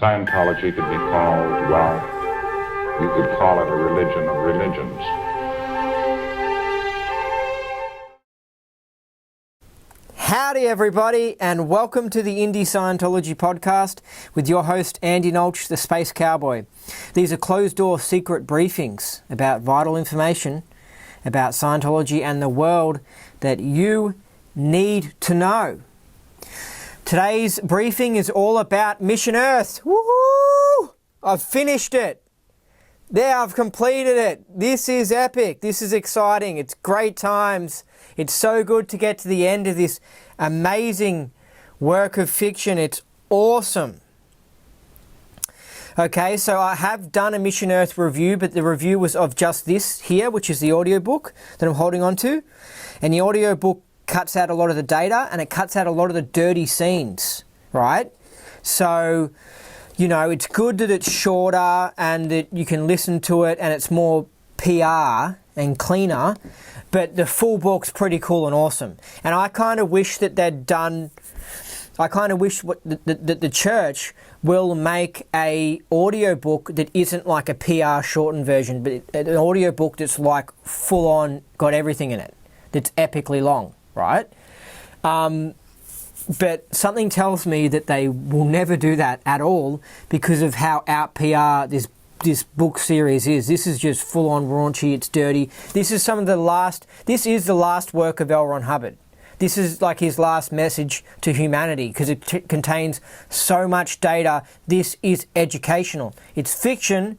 Scientology could be called, well, you could call it a religion of religions. Howdy everybody, and welcome to the Indie Scientology podcast with your host Andy Nolch, the Space Cowboy. These are closed-door secret briefings about vital information about Scientology and the world that you need to know. Today's briefing is all about Mission Earth. Woohoo! I've finished it. There, I've completed it. This is epic. This is exciting. It's great times. It's so good to get to the end of this amazing work of fiction. It's awesome. Okay, so I have done a Mission Earth review, but the review was of just this here, which is the audiobook that I'm holding on to. And the audiobook cuts out a lot of the data and it cuts out a lot of the dirty scenes, right? So, you know, it's good that it's shorter and that you can listen to it and it's more PR and cleaner, but the full book's pretty cool and awesome. And I kind of wish that they'd done, I kind of wish that the church will make a audiobook that isn't like a PR shortened version, but an audiobook that's like full on, got everything in it, that's epically long, right? But something tells me that they will never do that at all because of how out PR this book series is. This is just full on raunchy, it's dirty. This is the last work of L. Ron Hubbard. This is like his last message to humanity because it contains so much data. This is educational. It's fiction,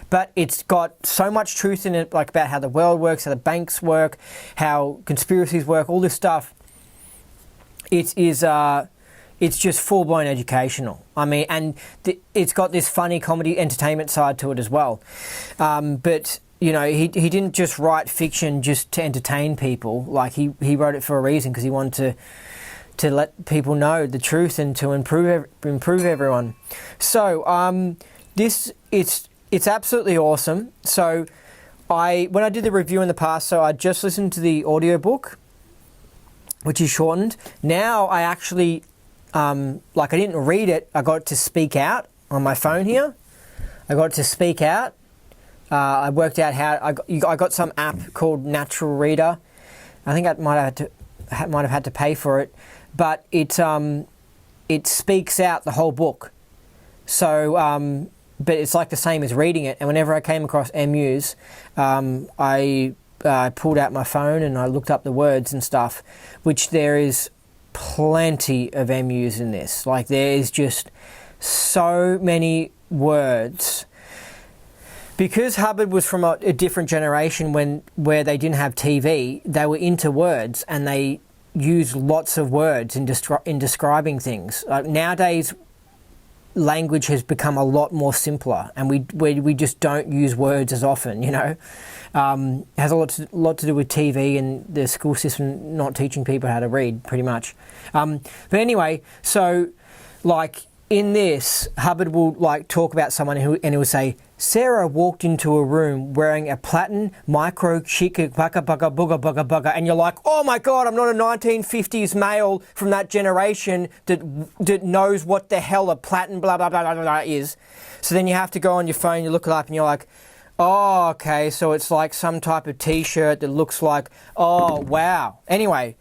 but it's got so much truth in it, like about how the world works, how the banks work, how conspiracies work, all this stuff. It's just full-blown educational. I mean, and it's got this funny comedy entertainment side to it as well. But you know, he didn't just write fiction just to entertain people. Like he wrote it for a reason because he wanted to let people know the truth and to improve everyone. So it's absolutely awesome. So when I did the review in the past, so I just listened to the audiobook, which is shortened. Now I actually I didn't read it. I got to speak out on my phone here. I got to speak out. I worked out how I got some app called Natural Reader. I think I might have had to pay for it, but it speaks out the whole book. So, but it's like the same as reading it. And whenever I came across MUs, I pulled out my phone and I looked up the words and stuff, which there is plenty of MUs in this. Like there is just so many words. Because Hubbard was from a different generation where they didn't have TV, they were into words and they used lots of words in describing things. Nowadays, language has become a lot more simpler and we just don't use words as often, you know. It has a lot to do with TV and the school system not teaching people how to read, pretty much. But anyway, so like in this, Hubbard will like talk about someone and he will say, Sarah walked into a room wearing a platin micro chica bugga bugga bugga bugga bugga, and you're like, oh my god, I'm not a 1950s male from that generation that knows what the hell a platin blah blah blah blah blah is. So then you have to go on your phone, you look it up, and you're like, oh okay, so it's like some type of t-shirt that looks like, oh wow. Anyway,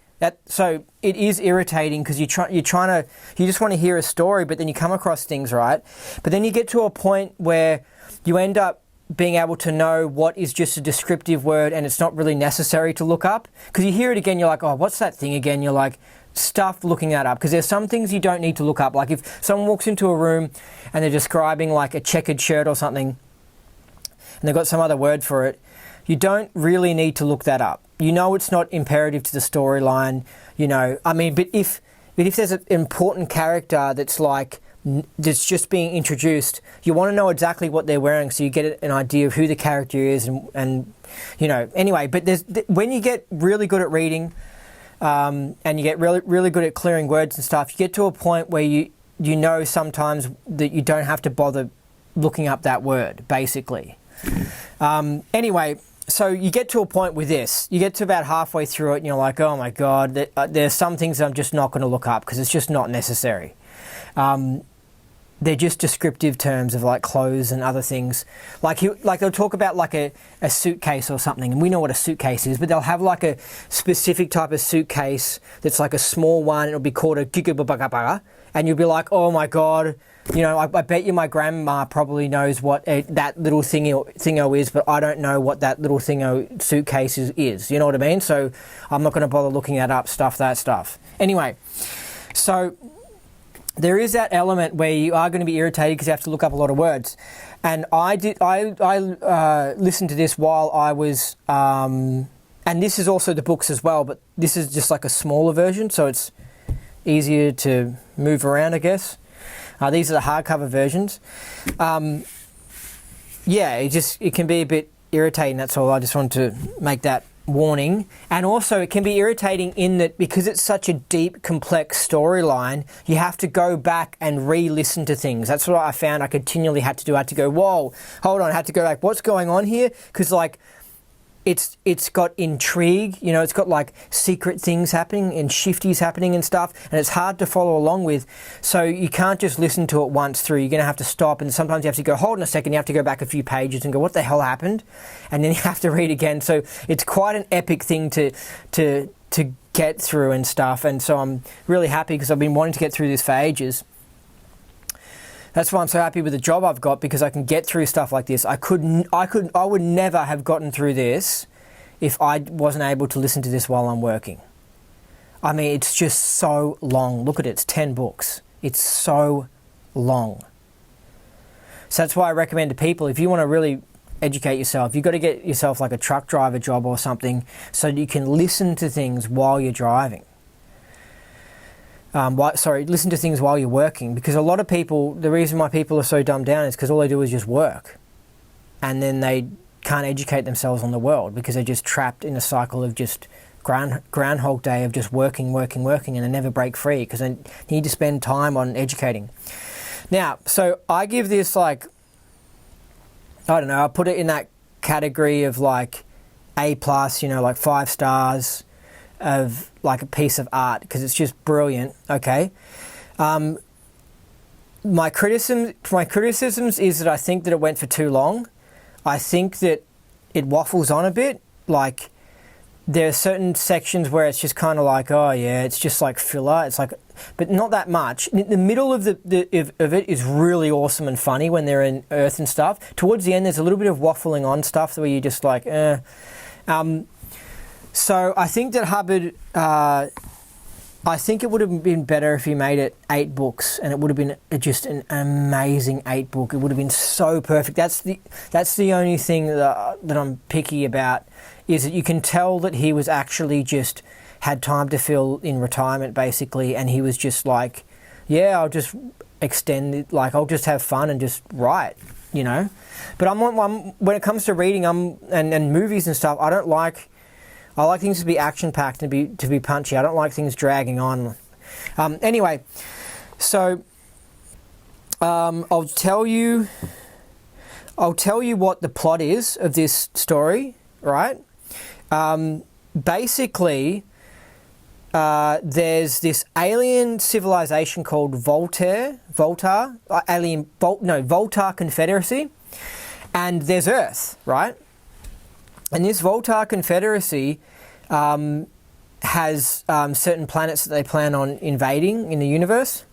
so it is irritating because you just want to hear a story, but then you come across things, right? But then you get to a point where you end up being able to know what is just a descriptive word and it's not really necessary to look up. Because you hear it again, you're like, oh, what's that thing again? You're like, stuff looking that up. Because there's some things you don't need to look up. Like if someone walks into a room and they're describing like a checkered shirt or something, and they've got some other word for it, you don't really need to look that up. You know it's not imperative to the storyline, you know. I mean, but if there's an important character that's just being introduced, you want to know exactly what they're wearing so you get an idea of who the character is and you know, anyway, but when you get really good at reading and you get really good at clearing words and stuff, you get to a point where you know sometimes that you don't have to bother looking up that word, basically. Anyway, so you get to a point with this, you get to about halfway through it and you're like, oh my God, there's some things that I'm just not going to look up because it's just not necessary. they're just descriptive terms of like clothes and other things. Like they'll talk about like a suitcase or something, and we know what a suitcase is, but they'll have like a specific type of suitcase that's like a small one. It'll be called a gigabagabaga, and you'll be like, oh my God, you know, I bet you my grandma probably knows what that little thingo is, but I don't know what that little thingo suitcase is. You know what I mean? So I'm not going to bother looking that up, that stuff. Anyway, so there is that element where you are going to be irritated because you have to look up a lot of words. And I listened to this while I was, and this is also the books as well, but this is just like a smaller version, so it's easier to move around, I guess. These are the hardcover versions. Yeah, it can be a bit irritating, that's all. I just wanted to make that warning. And also it can be irritating in that because it's such a deep, complex storyline, you have to go back and re-listen to things. That's what I found I continually had to do. I had to go, whoa, hold on, I had to go like, what's going on here? Because like, it's got intrigue, you know, it's got like secret things happening and shifties happening and stuff, and it's hard to follow along with. So you can't just listen to it once through. You're going to have to stop, and sometimes you have to go, hold on a second, you have to go back a few pages and go, what the hell happened? And then you have to read again. So it's quite an epic thing to get through and stuff. And so I'm really happy because I've been wanting to get through this for ages. That's why I'm so happy with the job I've got, because I can get through stuff like this. I would never have gotten through this if I wasn't able to listen to this while I'm working. I mean, it's just so long. Look at it, it's 10 books. It's so long. So that's why I recommend to people, if you want to really educate yourself, you've got to get yourself like a truck driver job or something so that you can listen to things while you're driving. Listen to things while you're working, because a lot of people, the reason why people are so dumbed down is because all they do is just work, and then they can't educate themselves on the world because they're just trapped in a cycle of just groundhog day of just working, and they never break free because they need to spend time on educating. Now, so I give this like, I don't know, I put it in that category of like A+, you know, like 5 stars of like a piece of art, because it's just brilliant. Okay. My criticisms is that I think that it went for too long. I think that it waffles on a bit. Like, there are certain sections where it's just kind of like, oh yeah, it's just like filler. It's like, but not that much. The middle of of it is really awesome and funny when they're in Earth and stuff. Towards the end, there's a little bit of waffling on stuff where you're just like, So I think that Hubbard, I think it would have been better if he made it 8 books, and it would have been just an amazing 8 book. It would have been so perfect. That's the only thing that I'm picky about, is that you can tell that he was actually just had time to fill in retirement basically, and he was just like, yeah, I'll just extend it, like I'll just have fun and just write, you know. But I'm when it comes to reading, and movies and stuff, I like things to be action-packed and to be punchy. I don't like things dragging on. Anyway, so I'll tell you what the plot is of this story, right? Basically, there's this alien civilization called Voltaire Confederacy, and there's Earth, right? And this Voltaire Confederacy has certain planets that they plan on invading in the universe.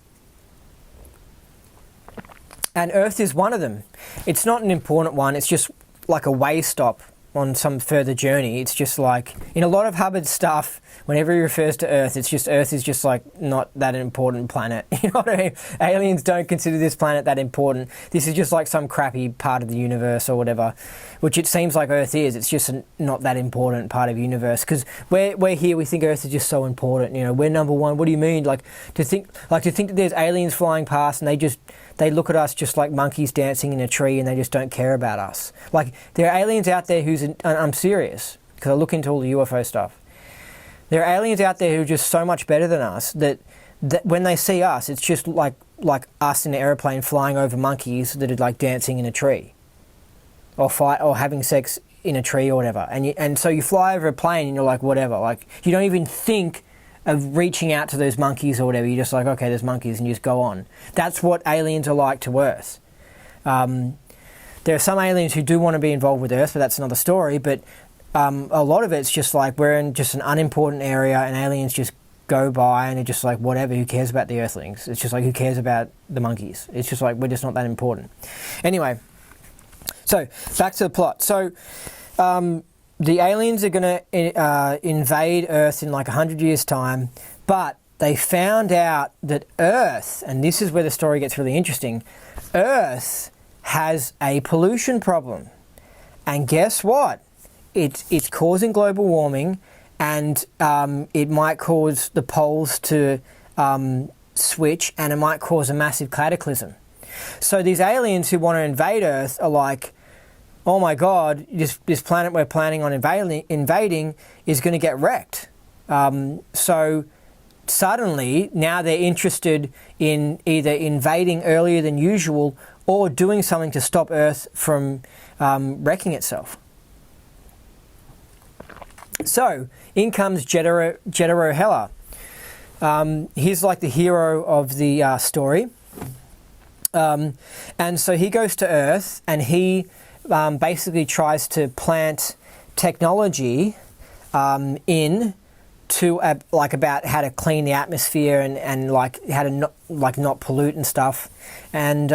And Earth is one of them. It's not an important one. It's just like a way stop on some further journey. It's just like, in a lot of Hubbard stuff, whenever he refers to Earth, it's just Earth is just like not that important planet. You know what I mean? Aliens don't consider this planet that important. This is just like some crappy part of the universe or wwhatever, which it seems like Earth is. It's just not that important part of the universe, because we're here, we think Earth is just so important. You know, we're number one. What do you mean? Like to think that there's aliens flying past and they look at us just like monkeys dancing in a tree, and they just don't care about us. Like, there are aliens out there and I'm serious, because I look into all the UFO stuff. There are aliens out there who are just so much better than us that when they see us, it's just like us in an airplane flying over monkeys that are like dancing in a tree, or having sex in a tree or whatever. And so you fly over a plane and you're like, whatever. Like, you don't even think of reaching out to those monkeys or whatever. You're just like, okay, there's monkeys, and you just go on. That's what aliens are like to Earth. There are some aliens who do want to be involved with Earth, but that's another story. But a lot of it's just like we're in just an unimportant area, and aliens just go by and they're just like, whatever, who cares about the Earthlings? It's just like, who cares about the monkeys? It's just like, we're just not that important. Anyway, so back to the plot. So the aliens are going to invade Earth in like 100 years' time, but they found out that Earth, and this is where the story gets really interesting, Earth has a pollution problem. And guess what? It's causing global warming, and it might cause the poles to switch, and it might cause a massive cataclysm. So these aliens who want to invade Earth are like, oh my God, this planet we're planning on invading is going to get wrecked. So suddenly, now they're interested in either invading earlier than usual or doing something to stop Earth from wrecking itself. So, in comes Jedero Heller. He's like the hero of the story. And so he goes to Earth, and he basically tries to plant technology in to like about how to clean the atmosphere and like how to not pollute and stuff. And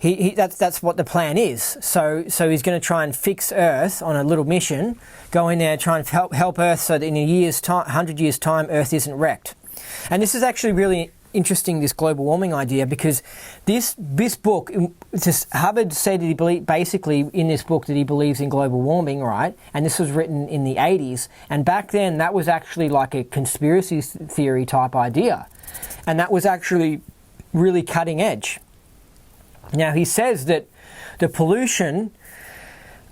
that's what the plan is. So he's going to try and fix Earth on a little mission, go in there, try and help Earth so that in 100 years' time, Earth isn't wrecked. And this is actually really interesting, this global warming idea, because this book, Hubbard said that he basically in this book that he believes in global warming, right? And this was written in the 80s. And back then, that was actually like a conspiracy theory type idea. And that was actually really cutting edge. Now, he says that the pollution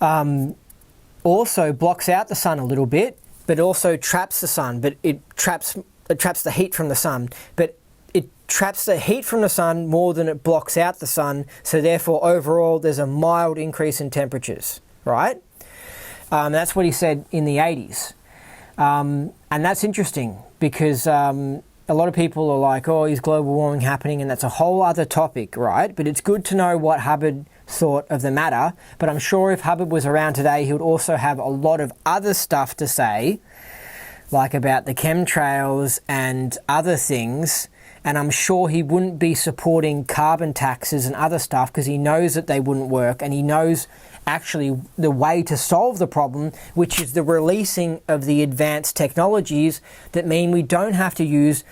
also blocks out the sun a little bit, but also traps the sun. But it traps the heat from the sun. But it traps the heat from the sun more than it blocks out the sun. So therefore, overall, there's a mild increase in temperatures, right? That's what he said in the 80s. And that's interesting because a lot of people are like, oh, is global warming happening? And that's a whole other topic, right? But it's good to know what Hubbard thought of the matter. But I'm sure if Hubbard was around today, he would also have a lot of other stuff to say, like about the chemtrails and other things. And I'm sure he wouldn't be supporting carbon taxes and other stuff because he knows that they wouldn't work, and he knows actually the way to solve the problem, which is the releasing of the advanced technologies that mean we don't have to use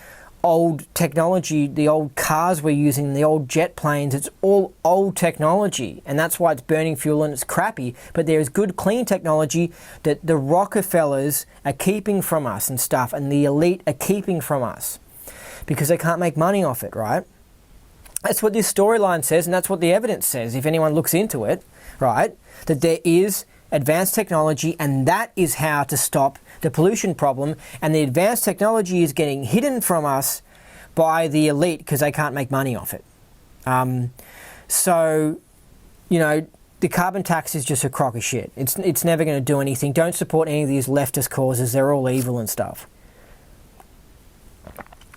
old technology, the old cars we're using, the old jet planes. It's all old technology, and that's why it's burning fuel and it's crappy. But there is good clean technology that the Rockefellers are keeping from us and stuff, and the elite are keeping from us because they can't make money off it, right? That's what this storyline says, and that's what the evidence says, if anyone looks into it, right? That there is advanced technology, and that is how to stop the pollution problem. And the advanced technology is getting hidden from us by the elite because they can't make money off it. So, you know, the carbon tax is just a crock of shit. It's never going to do anything. Don't support any of these leftist causes. They're all evil and stuff.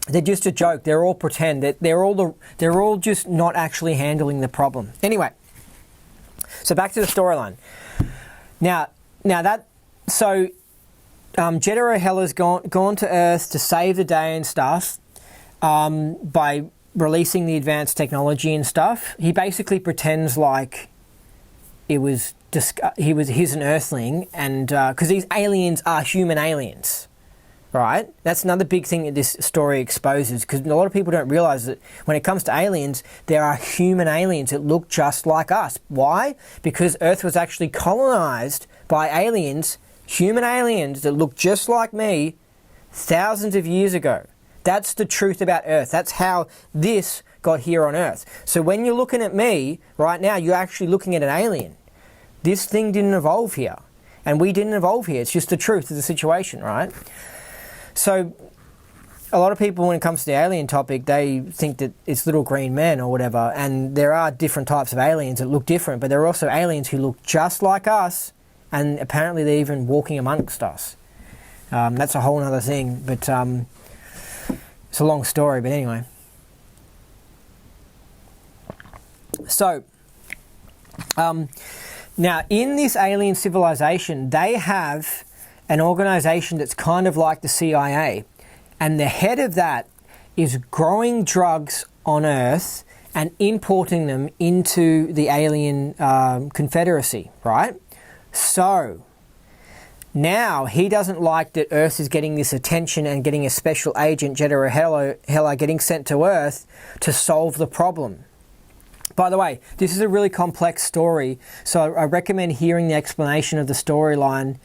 They're just a joke. They're all pretend. They're all just not actually handling the problem. Anyway, so back to the storyline. Now that Jedero Heller's gone to Earth to save the day and stuff by releasing the advanced technology and stuff. He basically pretends like he's an Earthling, and because these aliens are human aliens. Right? That's another big thing that this story exposes, because a lot of people don't realize that when it comes to aliens, there are human aliens that look just like us. Why? Because Earth was actually colonized by aliens, human aliens that look just like me, thousands of years ago. That's the truth about Earth. That's how this got here on Earth. So when you're looking at me right now, you're actually looking at an alien. This thing didn't evolve here, and we didn't evolve here. It's just the truth of the situation, right? So a lot of people, when it comes to the alien topic, they think that it's little green men or whatever, and there are different types of aliens that look different, but there are also aliens who look just like us, and apparently they're even walking amongst us. That's a whole other thing, but It's a long story, but anyway. So, now in this alien civilization, they have an organization that's kind of like the CIA. And the head of that is growing drugs on Earth and importing them into the alien confederacy, right? So, now he doesn't like that Earth is getting this attention and getting a special agent, Jeddah Hela, getting sent to Earth to solve the problem. By the way, this is a really complex story, so I recommend hearing the explanation of the storyline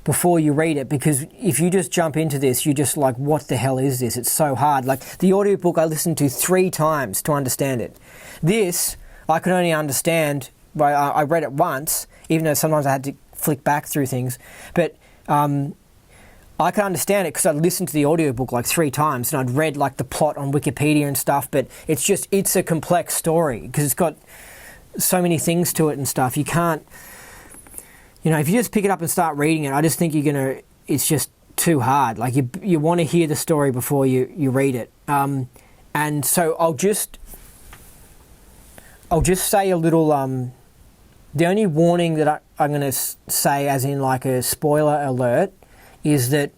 before you read it, because if you just jump into this, you're just like, what the hell is this? It's so hard. Like, the audiobook I listened to 3 times to understand it. This, I could only understand, I read it once, even though sometimes I had to flick back through things, but I can understand it because I listened to the audiobook like 3 times and I'd read like the plot on Wikipedia and stuff, but it's a complex story because it's got so many things to it and stuff. You can't, if you just pick it up and start reading it, I just think it's just too hard. Like you want to hear the story before you read it. And so I'll just say a little, the only warning that I'm going to say, as in like a spoiler alert, is that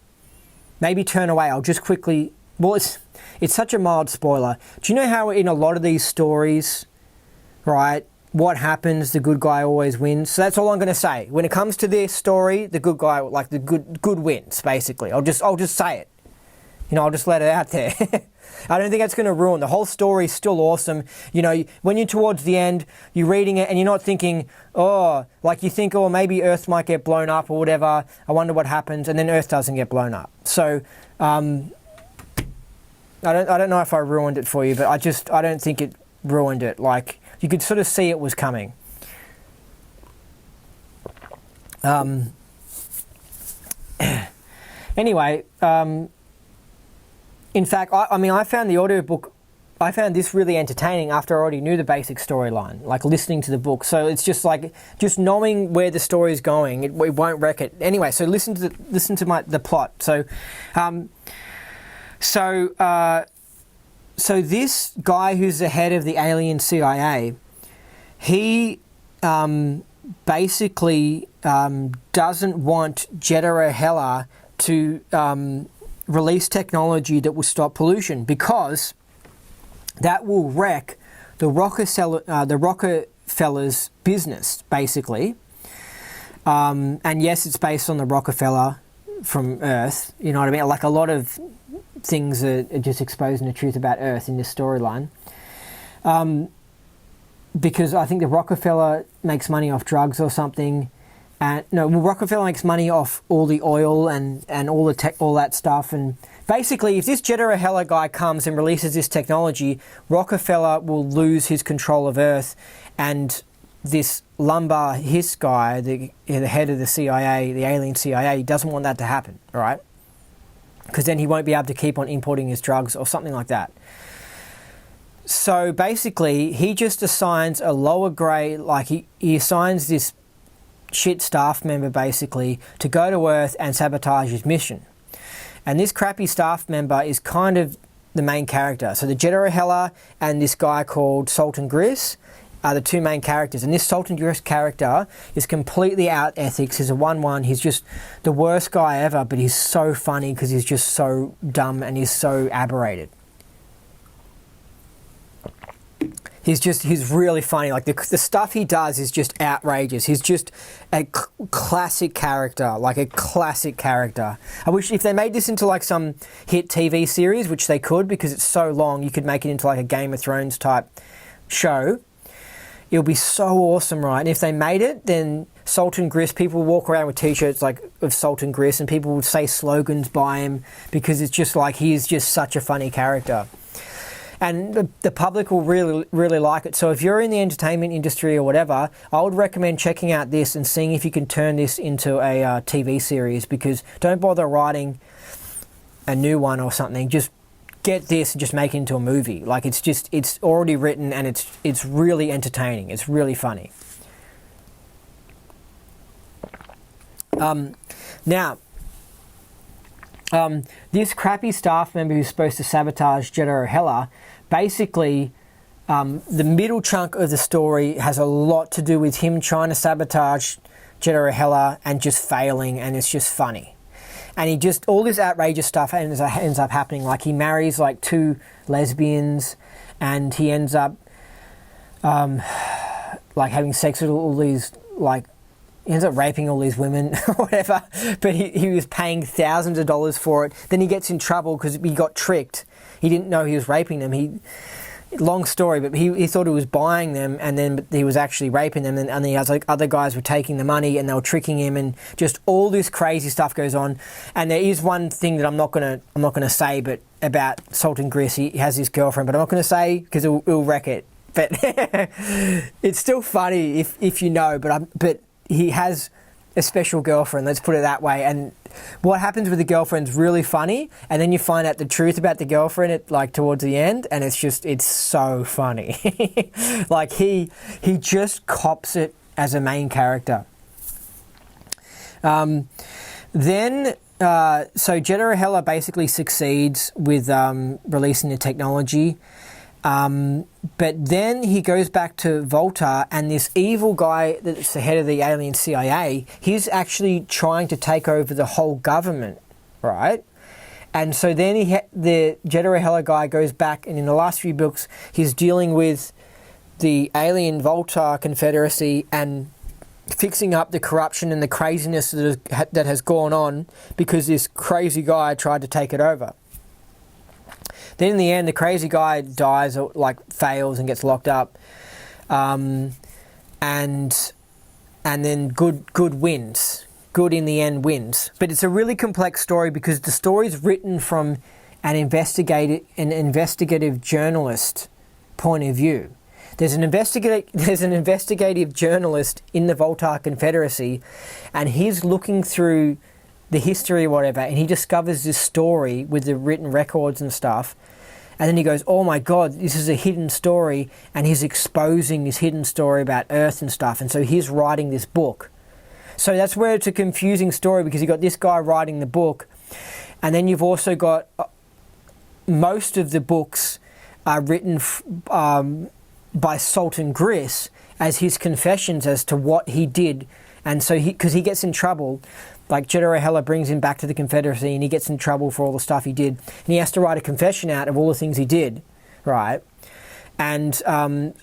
maybe turn away. I'll just quickly, it's such a mild spoiler. Do you know how in a lot of these stories, right, what happens, the good guy always wins? So that's all I'm going to say. When it comes to this story, the good guy, like the good wins, basically. I'll just say it. I'll just let it out there. I don't think that's going to ruin. The whole story is still awesome. When you're towards the end, you're reading it and you're not thinking, you think, maybe Earth might get blown up or whatever. I wonder what happens. And then Earth doesn't get blown up. So, I don't know if I ruined it for you, but I don't think it ruined it. Like, you could sort of see it was coming. Anyway, in fact, I found the audiobook, I found this really entertaining after I already knew the basic storyline, like listening to the book. So it's just like, just knowing where the story is going, it won't wreck it. Anyway, so listen to the plot. So, so this guy who's the head of the alien CIA, he basically doesn't want Jeddah Hela to release technology that will stop pollution, because that will wreck the Rockefellers' business, basically. And yes, it's based on the Rockefeller from Earth. You know what I mean? Like, a lot of things are just exposing the truth about Earth in this storyline. Because I think the Rockefeller makes money off drugs or something. Rockefeller makes money off all the oil and all the tech, all that stuff. And basically, if this Jeddah Hela guy comes and releases this technology, Rockefeller will lose his control of Earth, and this Lumbar Hiss guy, the head of the CIA, the alien CIA, doesn't want that to happen, all right? Because then he won't be able to keep on importing his drugs or something like that. So basically, he just assigns a lower grade, like he assigns this shit staff member basically to go to Earth and sabotage his mission. And this crappy staff member is kind of the main character. So the Jeddah Hela and this guy called Sultan Gris are the 2 main characters. And this Sultan Gris character is completely out ethics. He's a 1-1. He's just the worst guy ever, but he's so funny because he's just so dumb and he's so aberrated. He's really funny. Like, the stuff he does is just outrageous. He's just a classic character, like a classic character. I wish if they made this into like some hit TV series, which they could, because it's so long, you could make it into like a Game of Thrones type show. It'll be so awesome, right? And if they made it, then Sultan Gris, people walk around with t-shirts like of Sultan Gris, and people would say slogans by him, because it's just like, he is just such a funny character. And the public will really, really like it. So if you're in the entertainment industry or whatever, I would recommend checking out this and seeing if you can turn this into a TV series, because don't bother writing a new one or something. Just get this and just make it into a movie. Like, it's already written, and it's really entertaining. It's really funny. Now, this crappy staff member who's supposed to sabotage Jeddah O'Hella, basically, the middle chunk of the story has a lot to do with him trying to sabotage Jeddah O'Hella and just failing, and it's just funny. And he just, all this outrageous stuff ends up happening. Like, he marries like 2 lesbians, and he ends up like having sex with all these, like, he ends up raping all these women or whatever, but he was paying thousands of dollars for it. Then he gets in trouble because he got tricked. He didn't know he was raping them. Long story, but he thought he was buying them, and then he was actually raping them, and the other guys were taking the money and they were tricking him, and just all this crazy stuff goes on. And there is one thing that I'm not gonna say, but about Salt and Grist, he has his girlfriend, but I'm not gonna say because it'll wreck it. But it's still funny if you know. But he has a special girlfriend, let's put it that way. And what happens with the girlfriend's really funny, and then you find out the truth about the girlfriend towards the end, and it's so funny. Like, he just cops it as a main character. So Jeddah O'Hella basically succeeds with releasing the technology. But then he goes back to Volta, and this evil guy that's the head of the alien CIA, he's actually trying to take over the whole government, right? And so then the Jeddah O'Hella guy goes back, and in the last few books, he's dealing with the alien Volta Confederacy and fixing up the corruption and the craziness that has gone on because this crazy guy tried to take it over. Then in the end, the crazy guy dies, or fails and gets locked up, and then good wins. Good in the end wins. But it's a really complex story because the story's written from an investigative journalist point of view. There's an investigative journalist in the Volta Confederacy, and he's looking through the history or whatever, and he discovers this story with the written records and stuff. And then he goes, oh my God, this is a hidden story, and he's exposing this hidden story about Earth and stuff. And so he's writing this book. So that's where it's a confusing story, because you've got this guy writing the book, and then you've also got most of the books are written by Salt and Grist as his confessions as to what he did. And so because he gets in trouble, like Jeddah O'Hella brings him back to the Confederacy, and he gets in trouble for all the stuff he did. And he has to write a confession out of all the things he did, right? And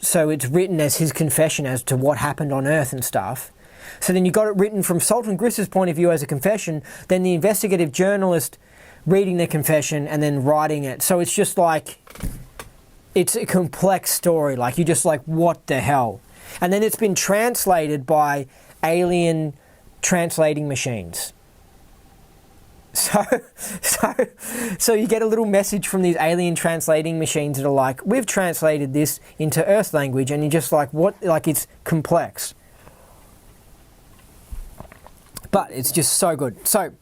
so it's written as his confession as to what happened on Earth and stuff. So then you got it written from Salt and Grist's point of view as a confession, then the investigative journalist reading the confession and then writing it. So it's just like, it's a complex story. Like, you're just like, what the hell? And then it's been translated by alien translating machines. So you get a little message from these alien translating machines that are like, we've translated this into Earth language, and you're just like, what? Like, it's complex. But it's just so good. So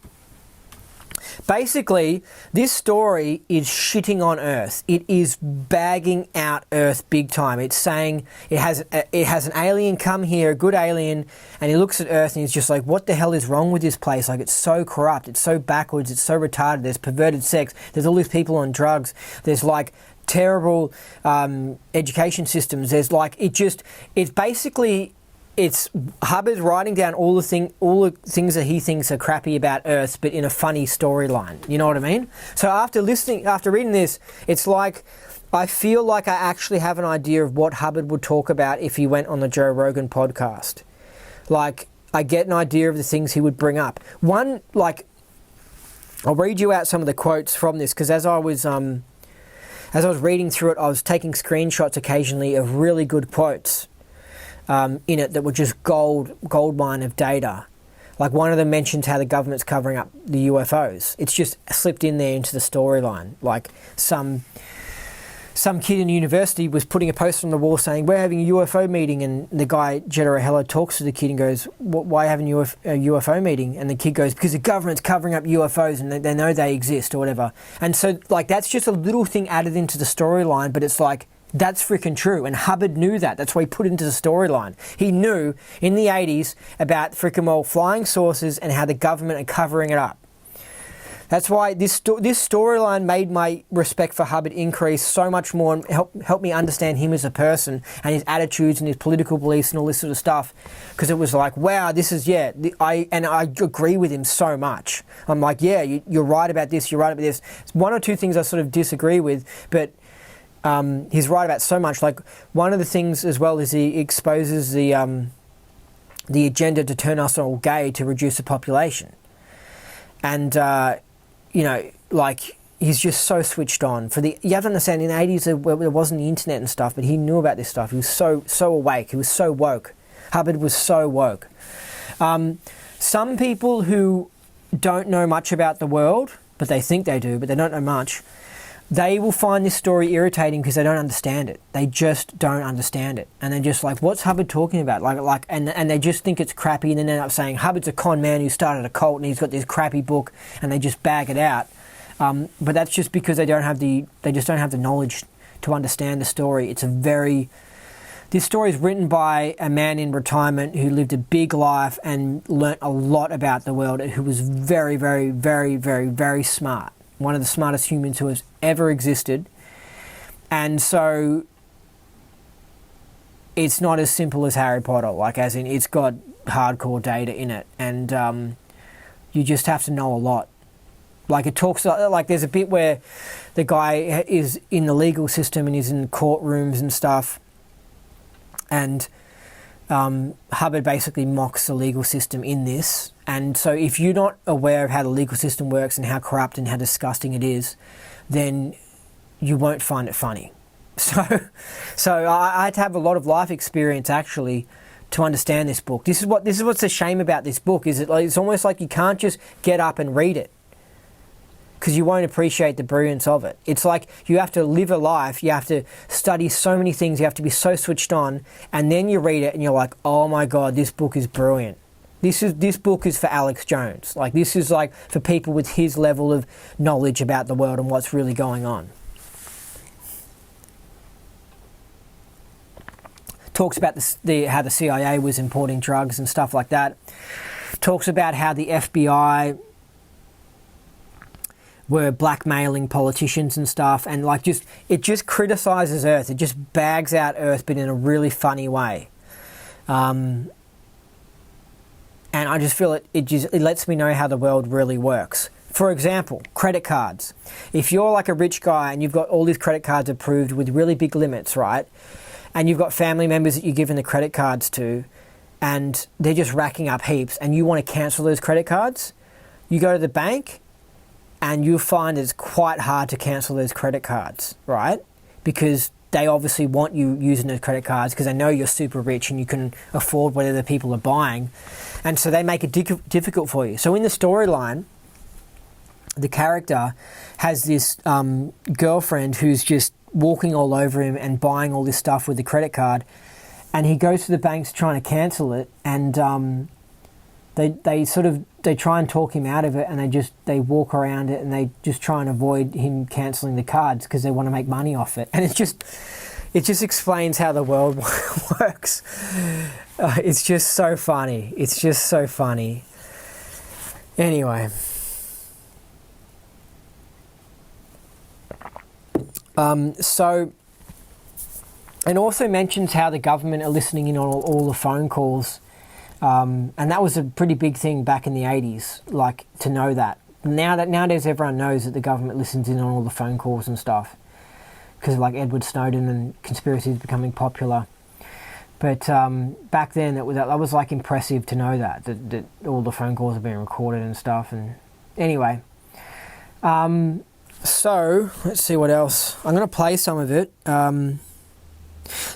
basically, this story is shitting on Earth. It is bagging out Earth big time. It's saying it has an alien come here, a good alien, and he looks at Earth and he's just like, what the hell is wrong with this place? Like, it's so corrupt, it's so backwards, it's so retarded, there's perverted sex, there's all these people on drugs, there's like terrible education systems, there's like, it's basically... It's Hubbard writing down all the things that he thinks are crappy about Earth, but in a funny storyline. You know what I mean? So after reading this, it's like I feel like I actually have an idea of what Hubbard would talk about if he went on the Joe Rogan podcast. Like, I get an idea of the things he would bring up. One, like, I'll read you out some of the quotes from this, because as I was reading through it, I was taking screenshots occasionally of really good quotes. In it that were just gold mine of data. Like, one of them mentions how the government's covering up the UFOs. It's just slipped in there into the storyline. Like, some kid in university was putting a poster on the wall saying, we're having a UFO meeting, and the guy, Jeddah O'Hella, talks to the kid and goes, why having a UFO meeting? And the kid goes, because the government's covering up UFOs and they know they exist or whatever. And so, like, that's just a little thing added into the storyline, but it's like, that's freaking true, and Hubbard knew that. That's why he put it into the storyline. He knew in the 80s about freaking flying saucers and how the government are covering it up. That's why this storyline made my respect for Hubbard increase so much more, and help me understand him as a person and his attitudes and his political beliefs and all this sort of stuff. Because it was like, wow, this is, I agree with him so much. I'm like, yeah, you're right about this, you're right about this. One or two things I sort of disagree with, but he's right about so much. Like, one of the things as well is he exposes the agenda to turn us all gay to reduce the population. And, like, he's just so switched on. You have to understand, in the 80s there wasn't the internet and stuff, but he knew about this stuff. He was so awake. He was so woke. Hubbard was so woke. Some people who don't know much about the world, but they think they do, but they don't know much, they will find this story irritating because they don't understand it. They just don't understand it. And they're just like, what's Hubbard talking about? And they just think it's crappy, and then end up saying, Hubbard's a con man who started a cult and he's got this crappy book, and they just bag it out. But that's just because they just don't have the knowledge to understand the story. This story is written by a man in retirement who lived a big life and learnt a lot about the world, who was very, very, very, very, very smart. One of the smartest humans who has ever existed. And so it's not as simple as Harry Potter, like, as in it's got hardcore data in it, and you just have to know a lot. Like, it talks, like, there's a bit where the guy is in the legal system and is in courtrooms and stuff, and Hubbard basically mocks the legal system in this. And so if you're not aware of how the legal system works and how corrupt and how disgusting it is, then you won't find it funny. So I had to have a lot of life experience actually to understand this book. This is what's a shame about this book, is it's almost like you can't just get up and read it, because you won't appreciate the brilliance of it. It's like you have to live a life, you have to study so many things, you have to be so switched on, and then you read it and you're like, oh my God, this book is brilliant. This book is for Alex Jones. Like, this is like for people with his level of knowledge about the world and what's really going on. Talks about how the CIA was importing drugs and stuff like that. Talks about how the FBI were blackmailing politicians and stuff, and like it just criticizes Earth. It just bags out Earth, but in a really funny way. And I just feel it lets me know how the world really works. For example, credit cards. If you're like a rich guy and you've got all these credit cards approved with really big limits, right? And you've got family members that you're giving the credit cards to, and they're just racking up heaps, and you want to cancel those credit cards, you go to the bank and you'll find it's quite hard to cancel those credit cards, right? Because they obviously want you using those credit cards because they know you're super rich and you can afford whatever people are buying. And so they make it difficult for you. So in the storyline, the character has this girlfriend who's just walking all over him and buying all this stuff with the credit card. And he goes to the banks trying to cancel it, and they try and talk him out of it, and they walk around it, and they just try and avoid him cancelling the cards because they want to make money off it. And it just explains how the world works. It's just so funny. It's just so funny. Anyway. And also mentions how the government are listening in on all the phone calls. And that was a pretty big thing back in the 80s, like, to know that. Nowadays everyone knows that the government listens in on all the phone calls and stuff, because of like Edward Snowden and conspiracies becoming popular. But back then that was like impressive to know that all the phone calls are being recorded and stuff. And anyway, so let's see what else. I'm going to play some of it. The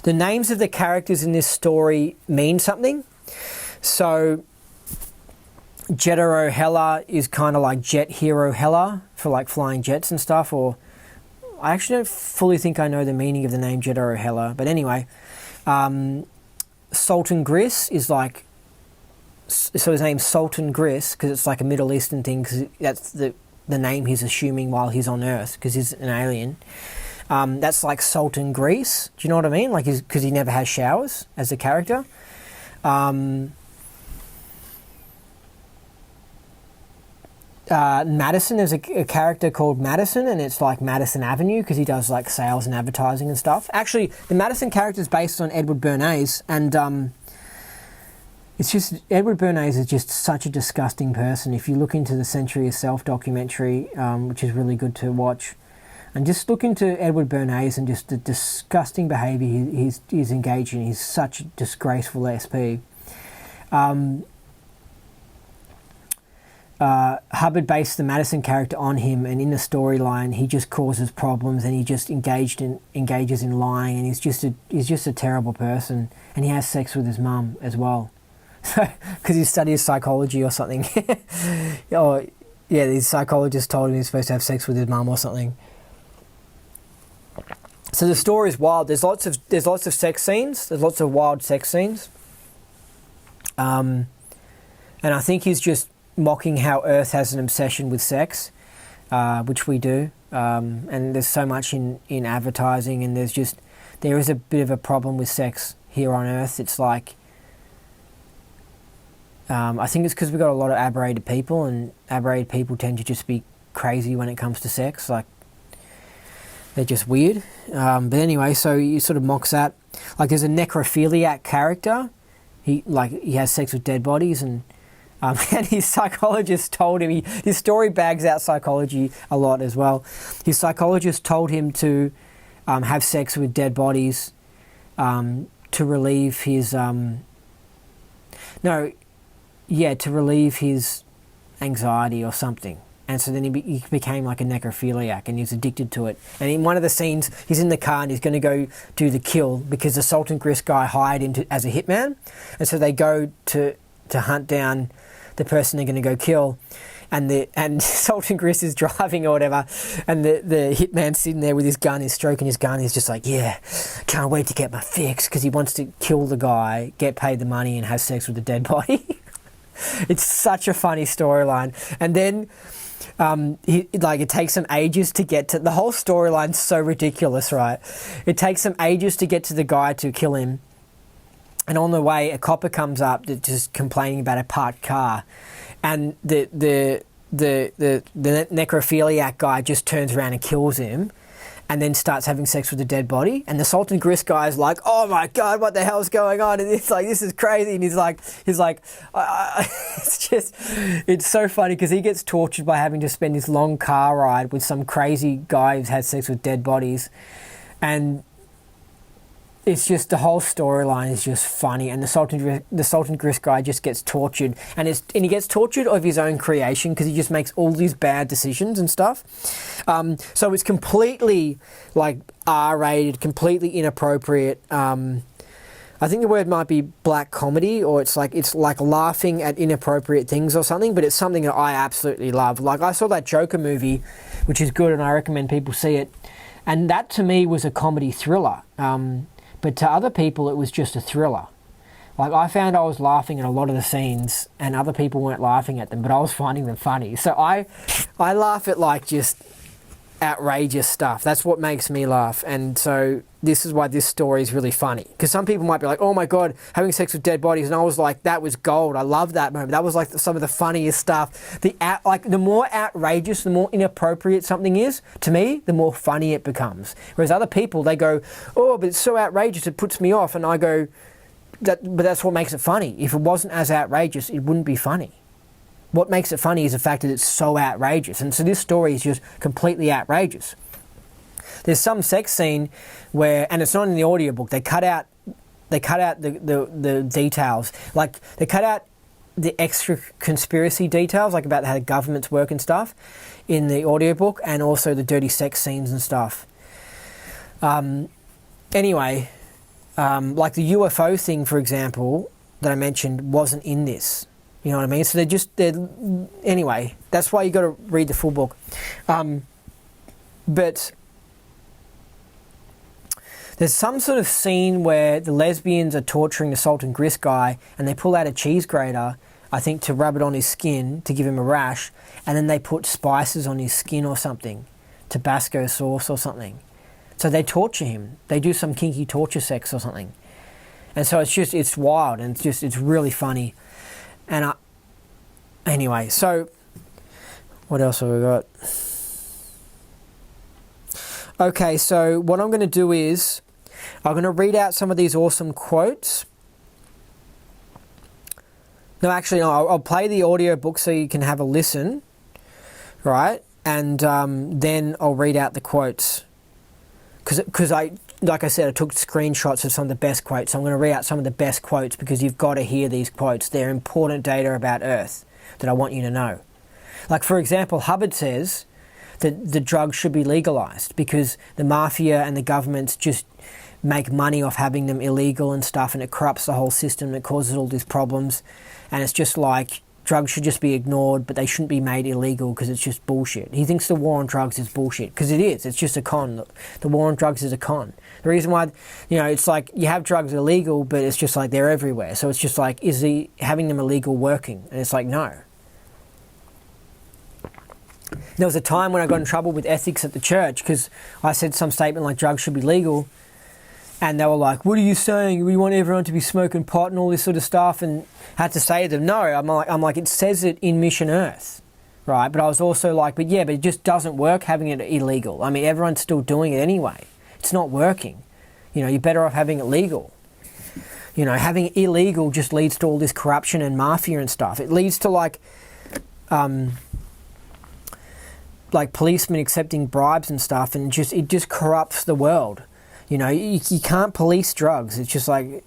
names of the characters in this story mean something. So Jetero Hella is kind of like Jet Hero Hella for like flying jets and stuff. Or I actually don't fully think I know the meaning of the name Jetero Hella. But anyway, Sultan Gris is like, so his name's Sultan Gris because it's like a Middle Eastern thing, because that's the name he's assuming while he's on Earth because he's an alien. That's like Sultan Grease. Do you know what I mean? Like, because he never has showers as a character. Madison. There's a character called Madison, and it's like Madison Avenue because he does like sales and advertising and stuff. Actually, the Madison character is based on Edward Bernays, and it's just Edward Bernays is just such a disgusting person. If you look into the Century of Self documentary, which is really good to watch, and just look into Edward Bernays and just the disgusting behaviour he's engaged in. He's such a disgraceful SP. Hubbard based the Madison character on him, and in the storyline, he just causes problems, and he just engages in lying, and he's just a terrible person, and he has sex with his mum as well, because he studies psychology or something. Or yeah, the psychologist told him he's supposed to have sex with his mum or something. So the story is wild. There's lots of sex scenes. There's lots of wild sex scenes. And I think he's just mocking how Earth has an obsession with sex, which we do. And there's so much in advertising, and there is a bit of a problem with sex here on Earth. It's like, I think it's because we've got a lot of aberrated people, and aberrated people tend to just be crazy when it comes to sex. Like, they're just weird. But anyway, so he sort of mocks that. Like, there's a necrophiliac character. He has sex with dead bodies, and his psychologist told him, his story bags out psychology a lot as well. His psychologist told him to have sex with dead bodies to relieve his to relieve his anxiety or something. And so then he became like a necrophiliac, and he's addicted to it. And in one of the scenes, he's in the car and he's going to go do the kill because the Salt and Grist guy hired him as a hitman. And so they go to hunt down the person they're going to go kill. And Salt and Grist is driving or whatever, and the hitman's sitting there with his gun, he's stroking his gun, he's just like, yeah, can't wait to get my fix, because he wants to kill the guy, get paid the money, and have sex with the dead body. It's such a funny storyline. And then it takes them ages to get to... The whole storyline's so ridiculous, right? It takes them ages to get to the guy to kill him. And on the way, a copper comes up that's just complaining about a parked car. And the necrophiliac guy just turns around and kills him, and then starts having sex with the dead body. And the Salt and Grist guy is like, oh my God, what the hell's going on? And it's like, this is crazy. And he's like, it's so funny because he gets tortured by having to spend this long car ride with some crazy guy who's had sex with dead bodies. And it's just, the whole storyline is just funny, and the Salt and Grist guy just gets tortured, and he gets tortured of his own creation because he just makes all these bad decisions and stuff. So it's completely like R-rated, completely inappropriate. I think the word might be black comedy, or it's like laughing at inappropriate things or something, but it's something that I absolutely love. Like, I saw that Joker movie, which is good, and I recommend people see it, and that to me was a comedy thriller. But to other people, it was just a thriller. Like, I found I was laughing at a lot of the scenes, and other people weren't laughing at them, but I was finding them funny. So I laugh at, like, just outrageous stuff. That's what makes me laugh. And so this is why this story is really funny. Because some people might be like, oh my God, having sex with dead bodies. And I was like, that was gold. I love that moment. That was like some of the funniest stuff. The more outrageous, the more inappropriate something is, to me, the more funny it becomes. Whereas other people, they go, oh, but it's so outrageous, it puts me off. And I go, but that's what makes it funny. If it wasn't as outrageous, it wouldn't be funny. What makes it funny is the fact that it's so outrageous. And so this story is just completely outrageous. There's some sex scene where, and it's not in the audiobook, they cut out the details. Like, they cut out the extra conspiracy details, like about how the governments work and stuff, in the audiobook, and also the dirty sex scenes and stuff. Anyway, like the UFO thing, for example, that I mentioned, wasn't in this. You know what I mean? So anyway, that's why you got to read the full book. But there's some sort of scene where the lesbians are torturing the Salt and Grist guy, and they pull out a cheese grater, I think, to rub it on his skin to give him a rash, and then they put spices on his skin or something, Tabasco sauce or something. So they torture him. They do some kinky torture sex or something. And so it's wild, and it's really funny. And anyway, so What else have we got? Okay, so what I'm going to do is I'm going to read out some of these awesome quotes. No, actually, no, I'll play the audio book so you can have a listen, right? And then I'll read out the quotes. Because like I said, I took screenshots of some of the best quotes. So I'm going to read out some of the best quotes because you've got to hear these quotes. They're important data about Earth that I want you to know. Like, for example, Hubbard says that the drugs should be legalized because the mafia and the governments just make money off having them illegal and stuff, and it corrupts the whole system. It causes all these problems, and it's just like drugs should just be ignored, but they shouldn't be made illegal because it's just bullshit. He thinks the war on drugs is bullshit because it is. It's just a con. The war on drugs is a con. The reason why, it's like you have drugs illegal, but it's just like they're everywhere. So it's just like, is he having them illegal working? And it's like, no. There was a time when I got in trouble with ethics at the church because I said some statement like drugs should be legal, and they were like, what are you saying? We want everyone to be smoking pot and all this sort of stuff. And I had to say to them, no, I'm like, it says it in Mission Earth, right? But I was also like, but it just doesn't work having it illegal. I mean, everyone's still doing it anyway. It's not working. You're better off having it legal. Having it illegal just leads to all this corruption and mafia and stuff. It leads to like policemen accepting bribes and stuff, and it just corrupts the world. You can't police drugs. It's just like,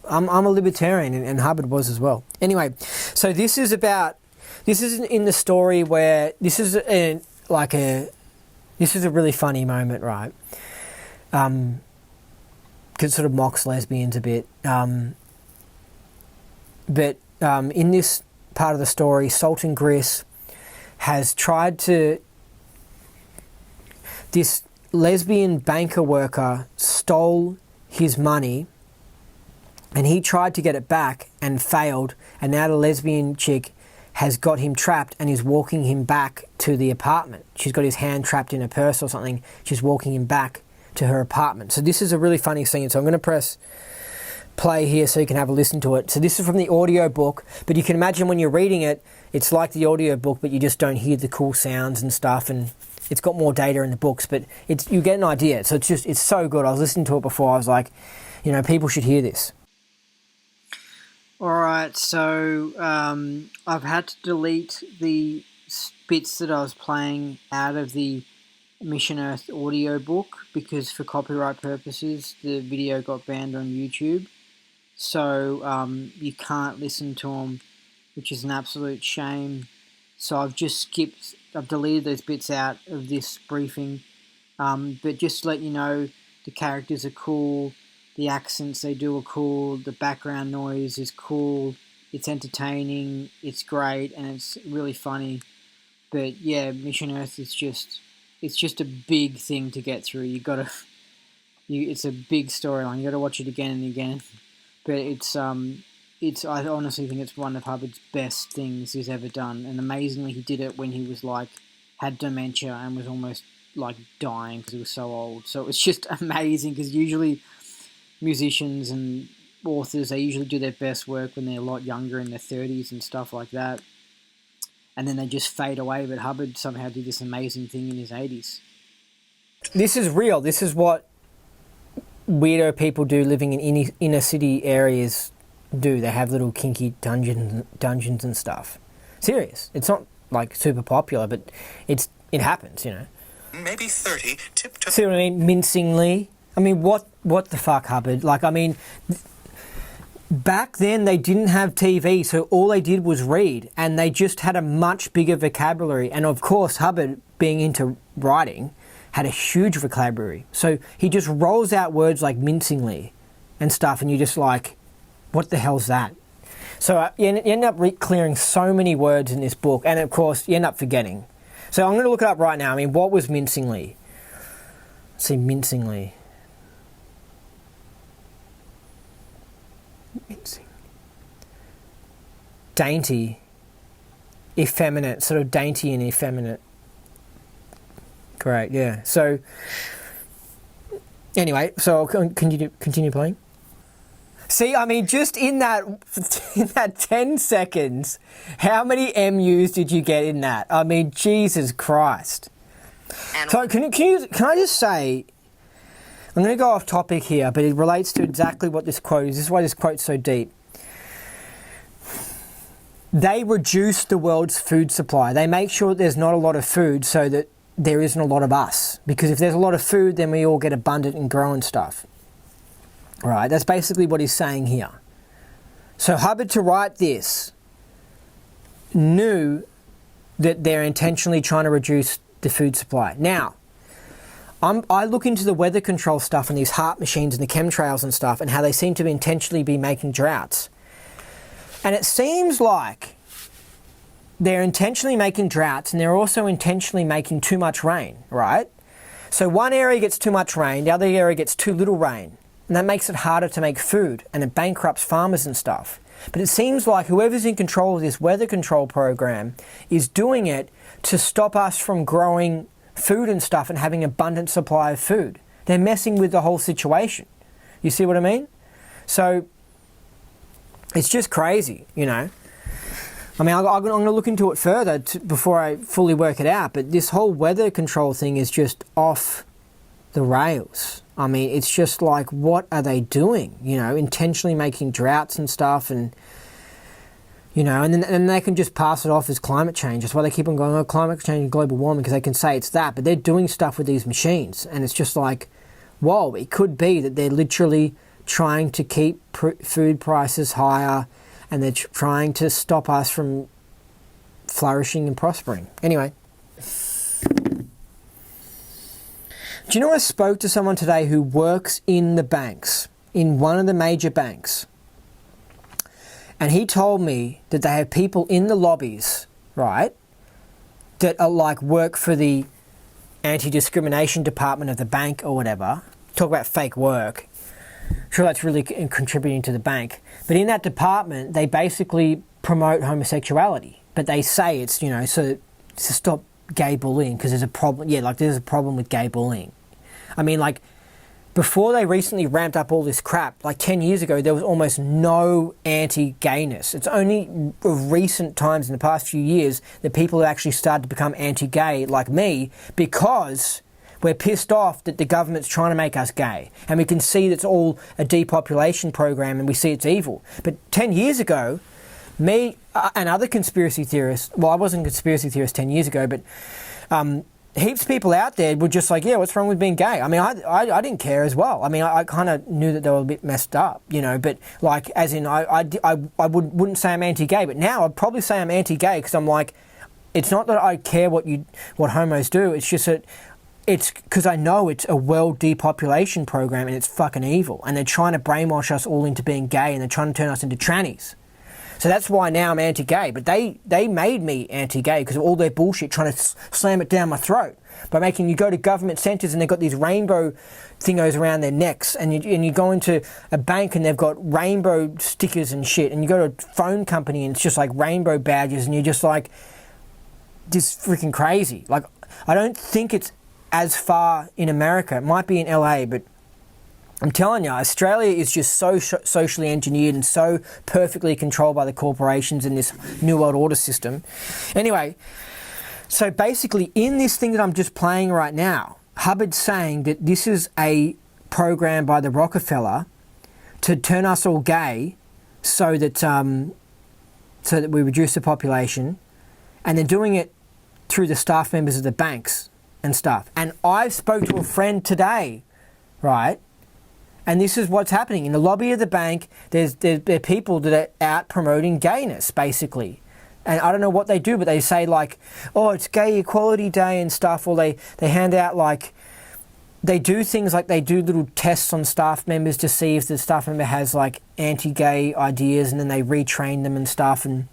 I'm a libertarian, and Hubbard was as well. Anyway, so this is in the story where this is a really funny moment, right? Because it sort of mocks lesbians a bit. But in this part of the story, Sultan Gris has tried to... This lesbian banker worker stole his money, and he tried to get it back and failed, and now the lesbian chick has got him trapped and is walking him back to the apartment. She's got his hand trapped in a purse or something. She's walking him back to her apartment. So this is a really funny scene. So I'm going to press play here so you can have a listen to it. So this is from the audio book, but you can imagine when you're reading it, it's like the audio book, but you just don't hear the cool sounds and stuff, and it's got more data in the books, but you get an idea. So it's so good. I was listening to it before. I was like, people should hear this. All right, so I've had to delete the bits that I was playing out of the Mission Earth audio book because for copyright purposes, the video got banned on YouTube. So you can't listen to them, which is an absolute shame. So I've deleted those bits out of this briefing. But just to let you know, the characters are cool, the accents they do are cool, the background noise is cool, it's entertaining, it's great, and it's really funny. But yeah, Mission Earth is just a big thing to get through. It's a big storyline. You got to watch it again and again. But I honestly think it's one of Hubbard's best things he's ever done. And amazingly, he did it when he was had dementia and was almost dying because he was so old. So it's just amazing because usually musicians and authors, they usually do their best work when they're a lot younger, in their 30s and stuff like that. And then they just fade away, but Hubbard somehow did this amazing thing in his 80s. This is real. This is what weirdo people do living in inner city areas do. They have little kinky dungeons and stuff. Serious. It's not super popular, but it happens, Maybe 30. See what I mean? Mincingly. I mean, what the fuck, Hubbard? Back then they didn't have TV, so all they did was read, and they just had a much bigger vocabulary. And of course, Hubbard, being into writing, had a huge vocabulary. So he just rolls out words like mincingly and stuff, and you're just like, what the hell's that? So you end up clearing so many words in this book, and of course, you end up forgetting. So I'm going to look it up right now. I mean, what was mincingly? Let's see, mincingly. Mincing. Dainty. Effeminate. Sort of dainty and effeminate. Great, yeah. So, anyway, so I'll continue playing. See, I mean, just in that 10 seconds, how many MUs did you get in that? I mean, Jesus Christ. So can I just say, I'm going to go off topic here, but it relates to exactly what this quote is. This is why this quote's so deep. They reduce the world's food supply. They make sure that there's not a lot of food so that there isn't a lot of us. Because if there's a lot of food, then we all get abundant and grow and stuff. Right, that's basically what he's saying here. So Hubbard, to write this, knew that they're intentionally trying to reduce the food supply. Now, I look into the weather control stuff and these HARP machines and the chemtrails and stuff and how they seem to intentionally be making droughts. And it seems like they're intentionally making droughts and they're also intentionally making too much rain, right? So one area gets too much rain, the other area gets too little rain. And that makes it harder to make food and it bankrupts farmers and stuff. But it seems like whoever's in control of this weather control program is doing it to stop us from growing food and stuff and having abundant supply of food. They're messing with the whole situation. You see what I mean? So it's just crazy, you know. I mean, I'm going to look into it further before I fully work it out, but this whole weather control thing is just off the rails. I mean, it's just like, what are they doing? You know, intentionally making droughts and stuff, and you know, and then they can just pass it off as climate change. That's why they keep on going, oh, climate change and global warming, because they can say it's that, but they're doing stuff with these machines, and it's just like, whoa, it could be that they're literally trying to keep food prices higher, and they're trying to stop us from flourishing and prospering. Anyway. Do you know I spoke to someone today who works in the banks, in one of the major banks, and he told me that they have people in the lobbies, right, that are like work for the anti-discrimination department of the bank or whatever. Talk about fake work. Sure, that's really contributing to the bank. But in that department, they basically promote homosexuality. But they say it's, you know, so to stop gay bullying, because there's a problem. Yeah, like there's a problem with gay bullying. I mean, like, before they recently ramped up all this crap, like 10 years ago, there was almost no anti-gayness. It's only of recent times in the past few years that people have actually started to become anti-gay, like me, because we're pissed off that the government's trying to make us gay. And we can see that's all a depopulation program and we see it's evil. But 10 years ago, me and other conspiracy theorists, well, I wasn't a conspiracy theorist 10 years ago, but heaps of people out there were just like, yeah, what's wrong with being gay? I mean, I didn't care as well. I mean, I kind of knew that they were a bit messed up, you know, but like, as in, I wouldn't say I'm anti-gay, but now I'd probably say I'm anti-gay because I'm like, it's not that I care what homos do, it's just that it's because I know it's a world depopulation program and it's fucking evil. And they're trying to brainwash us all into being gay and they're trying to turn us into trannies. So that's why now I'm anti-gay. But they made me anti-gay because of all their bullshit trying to slam it down my throat. By making you go to government centres and they've got these rainbow thingos around their necks, and you go into a bank and they've got rainbow stickers and shit, and you go to a phone company and it's just like rainbow badges, and you're just like, just freaking crazy. Like, I don't think it's as far in America. It might be in LA, but I'm telling you, Australia is just so socially engineered and so perfectly controlled by the corporations in this New World Order system. Anyway, so basically in this thing that I'm just playing right now, Hubbard's saying that this is a program by the Rockefeller to turn us all gay so that we reduce the population, and they're doing it through the staff members of the banks and stuff. And I spoke to a friend today, right? And this is what's happening. In the lobby of the bank, there are people that are out promoting gayness, basically. And I don't know what they do, but they say like, oh, it's Gay Equality Day and stuff, or they hand out like, they do things like they do little tests on staff members to see if the staff member has like anti-gay ideas, and then they retrain them and stuff. And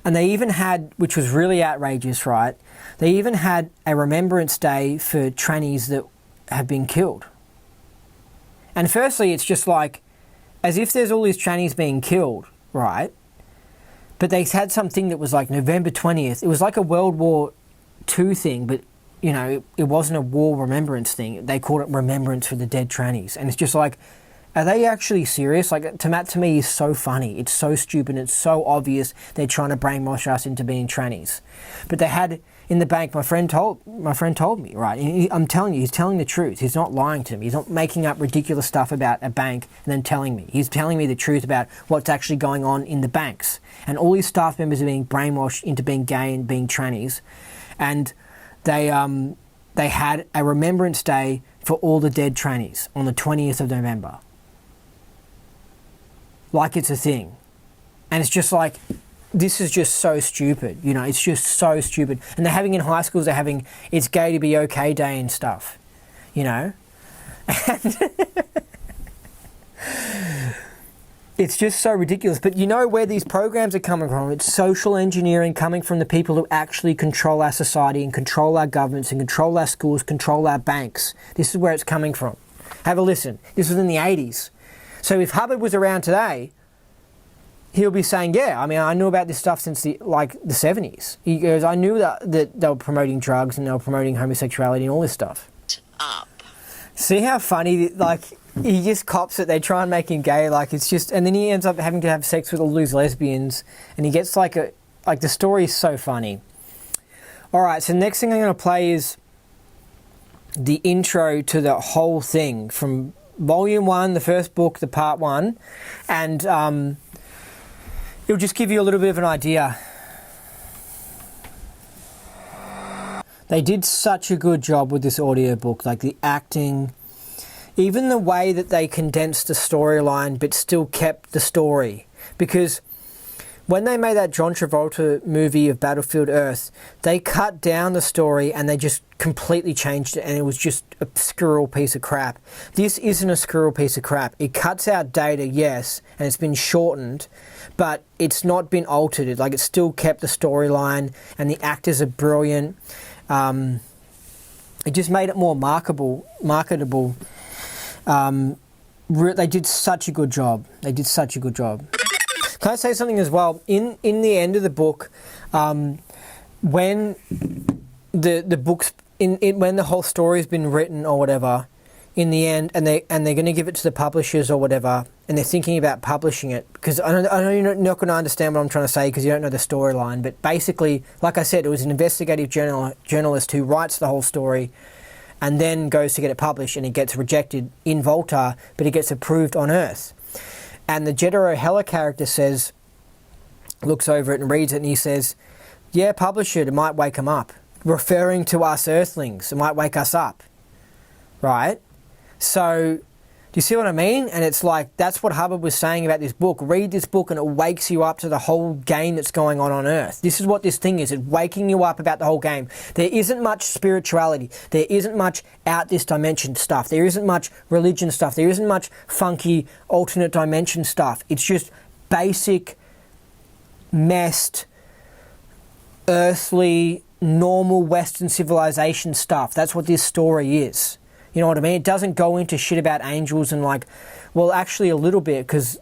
they even had, which was really outrageous, right? They even had a remembrance day for trannies that have been killed. And firstly, it's just like, as if there's all these trannies being killed, right? But they had something that was like November 20th. It was like a World War II thing, but, you know, it wasn't a war remembrance thing. They called it Remembrance for the Dead Trannies. And it's just like, are they actually serious? Like, to me is so funny. It's so stupid. It's so obvious they're trying to brainwash us into being trannies. But they had in the bank. My friend told me, right? I'm telling you, he's telling the truth. He's not lying to me. He's not making up ridiculous stuff about a bank and then telling me. He's telling me the truth about what's actually going on in the banks. And all his staff members are being brainwashed into being gay and being trannies. And they had a remembrance day for all the dead trannies on the 20th of November. Like it's a thing. And it's just like, this is just so stupid. You know, it's just so stupid. And they're having in high schools, they're having It's Gay to Be Okay Day and stuff. You know? And it's just so ridiculous. But you know where these programs are coming from? It's social engineering coming from the people who actually control our society and control our governments and control our schools, control our banks. This is where it's coming from. Have a listen. This was in the 80s. So if Hubbard was around today, he'll be saying, yeah, I mean, I knew about this stuff since the 70s. He goes, I knew that they were promoting drugs and they were promoting homosexuality and all this stuff. Up. See how funny, like, he just cops it. They try and make him gay, like, it's just, and then he ends up having to have sex with all these lesbians, and he gets the story is so funny. All right, so next thing I'm going to play is the intro to the whole thing from Volume 1, the first book, the Part 1, and it'll just give you a little bit of an idea. They did such a good job with this audiobook, like the acting, even the way that they condensed the storyline but still kept the story. Because when they made that John Travolta movie of Battlefield Earth, they cut down the story and they just completely changed it, and it was just a squirrel piece of crap. This isn't a squirrel piece of crap. It cuts out data, yes, and it's been shortened, but it's not been altered. It still kept the storyline, and the actors are brilliant. It just made it more marketable. They did such a good job. Can I say something as well? In the end of the book, when the book's when the whole story's been written or whatever, in the end, and they're going to give it to the publishers or whatever, and they're thinking about publishing it, because I know you're not going to understand what I'm trying to say because you don't know the storyline. But basically, like I said, it was an investigative journalist who writes the whole story, and then goes to get it published, and it gets rejected in Volta, but it gets approved on Earth. And the Jedediah Heller character looks over it and reads it, and he says, yeah, publish it, it might wake them up. Referring to us Earthlings, it might wake us up. Right? So, do you see what I mean? And it's like, that's what Hubbard was saying about this book. Read this book and it wakes you up to the whole game that's going on Earth. This is what this thing is. It's waking you up about the whole game. There isn't much spirituality. There isn't much out this dimension stuff. There isn't much religion stuff. There isn't much funky alternate dimension stuff. It's just basic, messed, earthly, normal Western civilization stuff. That's what this story is. You know what I mean? It doesn't go into shit about angels and well, actually a little bit, because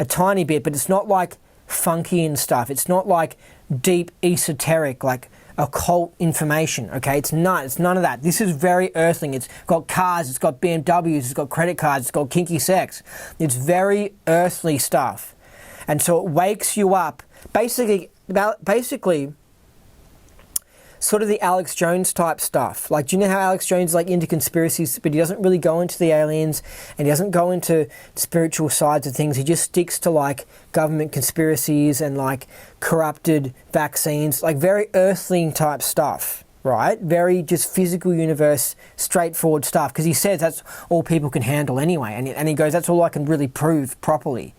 a tiny bit, but it's not like funky and stuff. It's not like deep esoteric, like occult information, okay? It's none of that. This is very earthling. It's got cars, it's got BMWs, it's got credit cards, it's got kinky sex. It's very earthly stuff. And so it wakes you up. Basically, sort of the Alex Jones type stuff. Like, do you know how Alex Jones is into conspiracies, but he doesn't really go into the aliens and he doesn't go into spiritual sides of things. He just sticks to government conspiracies and corrupted vaccines, very earthling type stuff, right? Very just physical universe, straightforward stuff. Because he says that's all people can handle anyway. And he goes, that's all I can really prove properly.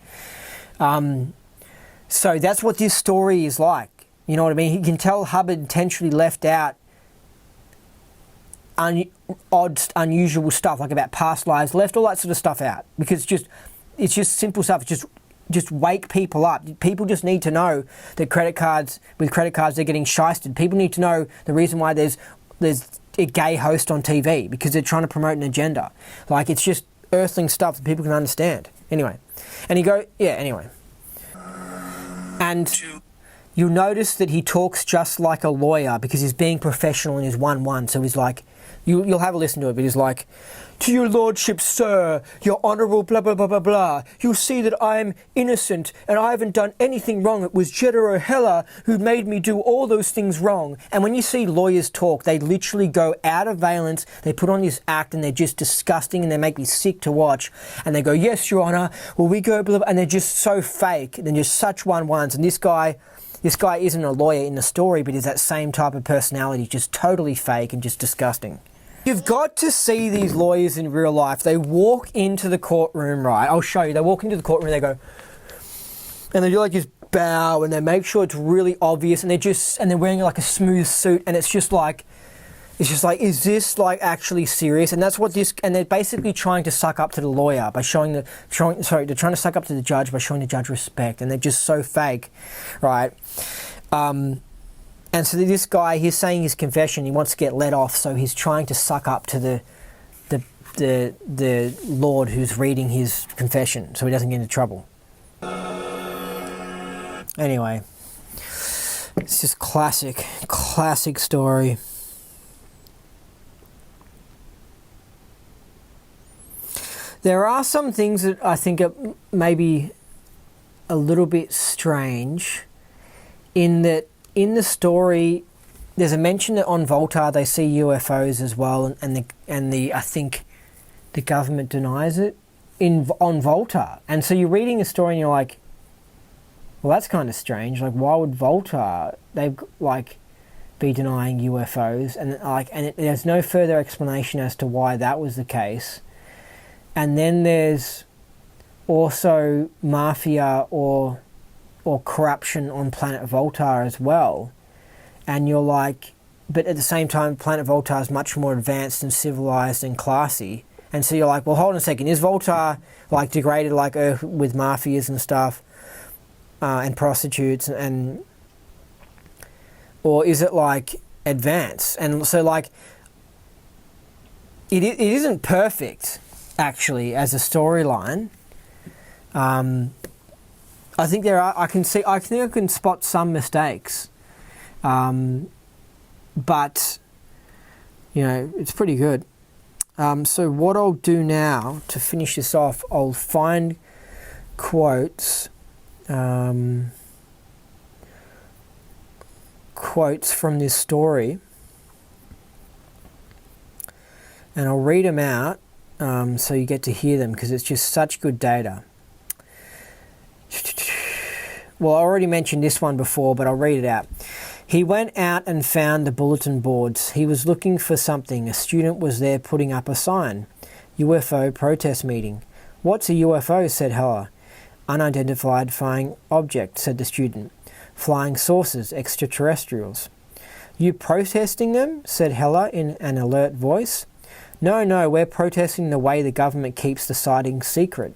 So that's what this story is like. You know what I mean? You can tell Hubbard intentionally left out odd, unusual stuff, about past lives, left all that sort of stuff out, because it's just simple stuff. It's just wake people up. People just need to know that with credit cards they're getting shysted. People need to know the reason why there's a gay host on TV, because they're trying to promote an agenda. It's just earthling stuff that people can understand. Anyway, and you'll notice that he talks just like a lawyer, because he's being professional in his 1-1. So he's You'll have a listen to it, but he's like, "To your lordship, sir, your honourable blah blah blah blah blah. You'll see that I'm innocent and I haven't done anything wrong. It was Jeddah O'Hella who made me do all those things wrong." And when you see lawyers talk, they literally go out of valence. They put on this act and they're just disgusting and they make me sick to watch. And they go, "Yes, Your Honour." Well, we go blah, blah, and they're just so fake. They're just such one-ones. And this guy isn't a lawyer in the story, but he's that same type of personality, just totally fake and just disgusting. You've got to see these lawyers in real life. They walk into the courtroom, right? I'll show you. They walk into the courtroom and they go, and they do like this bow and they make sure it's really obvious and they're wearing like a smooth suit and it's just like, is this like actually serious? And that's what and they're basically trying to suck up to the lawyer by they're trying to suck up to the judge by showing the judge respect, and they're just so fake, right? And so this guy, he's saying his confession, he wants to get let off, so he's trying to suck up to the Lord who's reading his confession so he doesn't get into trouble. Anyway, it's just classic story. There are some things that I think are maybe a little bit strange in that in the story, there's a mention that on Volta they see UFOs as well, and I think the government denies it on Volta. And so you're reading a story and you're like, well, that's kind of strange. Like, why would Volta be denying UFOs? And there's no further explanation as to why that was the case. And then there's also mafia or corruption on planet Volta as well. And you're like, but at the same time, planet Volta is much more advanced and civilized and classy. And so you're like, well, hold on a second. Is Volta like degraded like Earth with mafias and stuff and prostitutes or is it like advanced? And so like, it isn't perfect actually as a storyline. I think I think I can spot some mistakes. But, you know, it's pretty good. So what I'll do now to finish this off, I'll find quotes from this story and I'll read them out so you get to hear them because it's just such good data. Well, I already mentioned this one before, but I'll read it out. He went out and found the bulletin boards. He was looking for something. A student was there putting up a sign. UFO protest meeting. "What's a UFO?" said Hella. "Unidentified flying object," said the student. "Flying saucers, extraterrestrials." "You protesting them?" said Hella in an alert voice. No, we're protesting the way the government keeps the sightings secret."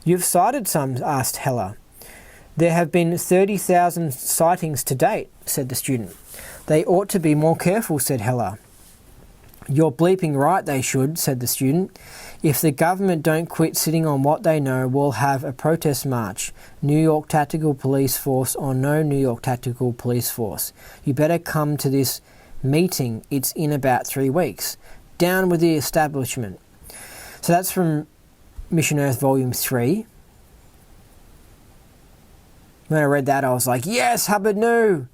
"You've sighted some?" asked Hella. "There have been 30,000 sightings to date," said the student. "They ought to be more careful," said Hella. "You're bleeping right they should," said the student. "If the government don't quit sitting on what they know, we'll have a protest march. New York Tactical Police Force or no New York Tactical Police Force. You better come to this meeting. It's in about 3 weeks. Down with the establishment." So that's from Mission Earth Volume 3. When I read that, I was like, yes, Hubbard knew.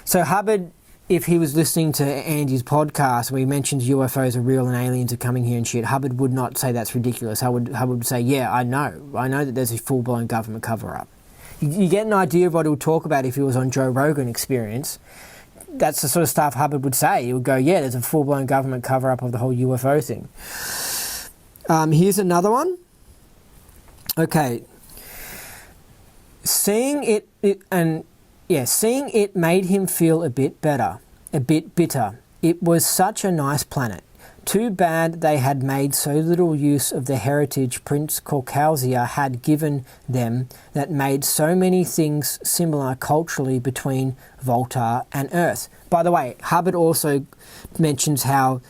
So Hubbard, if he was listening to Andy's podcast where he mentions UFOs are real and aliens are coming here and shit, Hubbard would not say that's ridiculous. Hubbard would say, yeah, I know that there's a full-blown government cover-up. You get an idea of what he would talk about if he was on Joe Rogan Experience. That's the sort of stuff Hubbard would say. He would go, yeah, there's a full-blown government cover-up of the whole UFO thing. Here's another one. Okay. Seeing it made him feel a bit better, a bit bitter. It was such a nice planet. Too bad they had made so little use of the heritage Prince Caucasia had given them that made so many things similar culturally between Volta and Earth. By the way, Hubbard also mentions how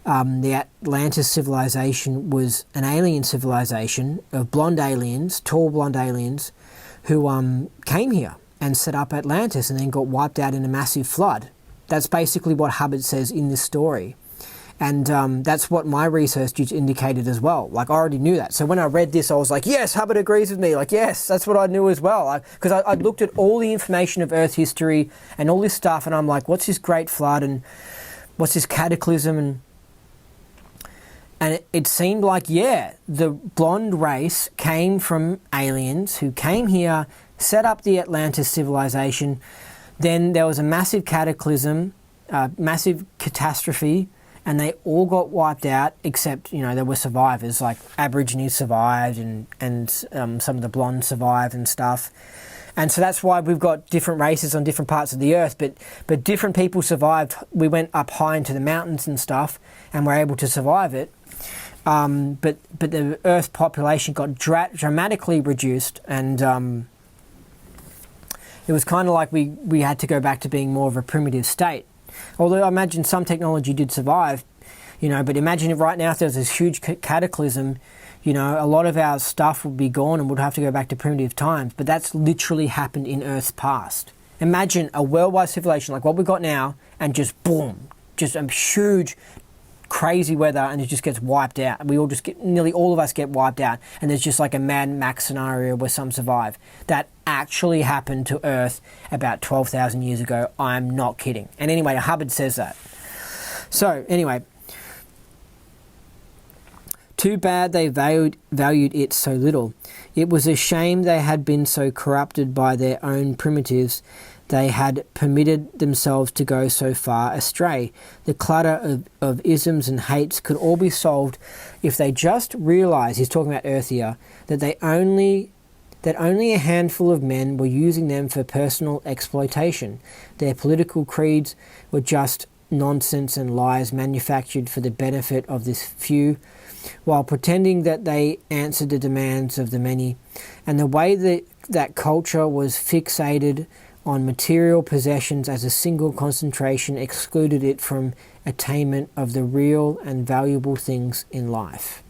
the Atlantis civilization was an alien civilization of blonde aliens, tall blonde aliens, who came here and set up Atlantis and then got wiped out in a massive flood. That's basically what Hubbard says in this story. And that's what my research indicated as well. Like, I already knew that. So when I read this, I was like, yes, Hubbard agrees with me. Like, yes, that's what I knew as well. Because I looked at all the information of Earth history and all this stuff, and I'm like, what's this great flood and what's this cataclysm? And it seemed like, yeah, the blonde race came from aliens who came here, set up the Atlantis civilization. Then there was a massive cataclysm, massive catastrophe, and they all got wiped out, except, there were survivors, like Aborigines survived and some of the blondes survived and stuff. And so that's why we've got different races on different parts of the earth, but different people survived. We went up high into the mountains and stuff and were able to survive it. But the earth population got dramatically reduced, and it was kind of like we had to go back to being more of a primitive state. Although I imagine some technology did survive, but imagine if right now if there was this huge cataclysm, a lot of our stuff would be gone and we'd have to go back to primitive times. But that's literally happened in Earth's past. Imagine a worldwide civilization like what we've got now, and just boom, just a huge, crazy weather, and it just gets wiped out. Nearly all of us get wiped out, and there's just like a Mad Max scenario where some survive. That actually happened to Earth about 12,000 years ago. I'm not kidding. And anyway, Hubbard says that. So anyway, too bad they valued it so little. It was a shame they had been so corrupted by their own primitives. They had permitted themselves to go so far astray. The clutter of isms and hates could all be solved if they just realized, he's talking about Earth here, that only a handful of men were using them for personal exploitation. Their political creeds were just nonsense and lies manufactured for the benefit of this few, while pretending that they answered the demands of the many. And the way that culture was fixated on material possessions as a single concentration excluded it from attainment of the real and valuable things in life.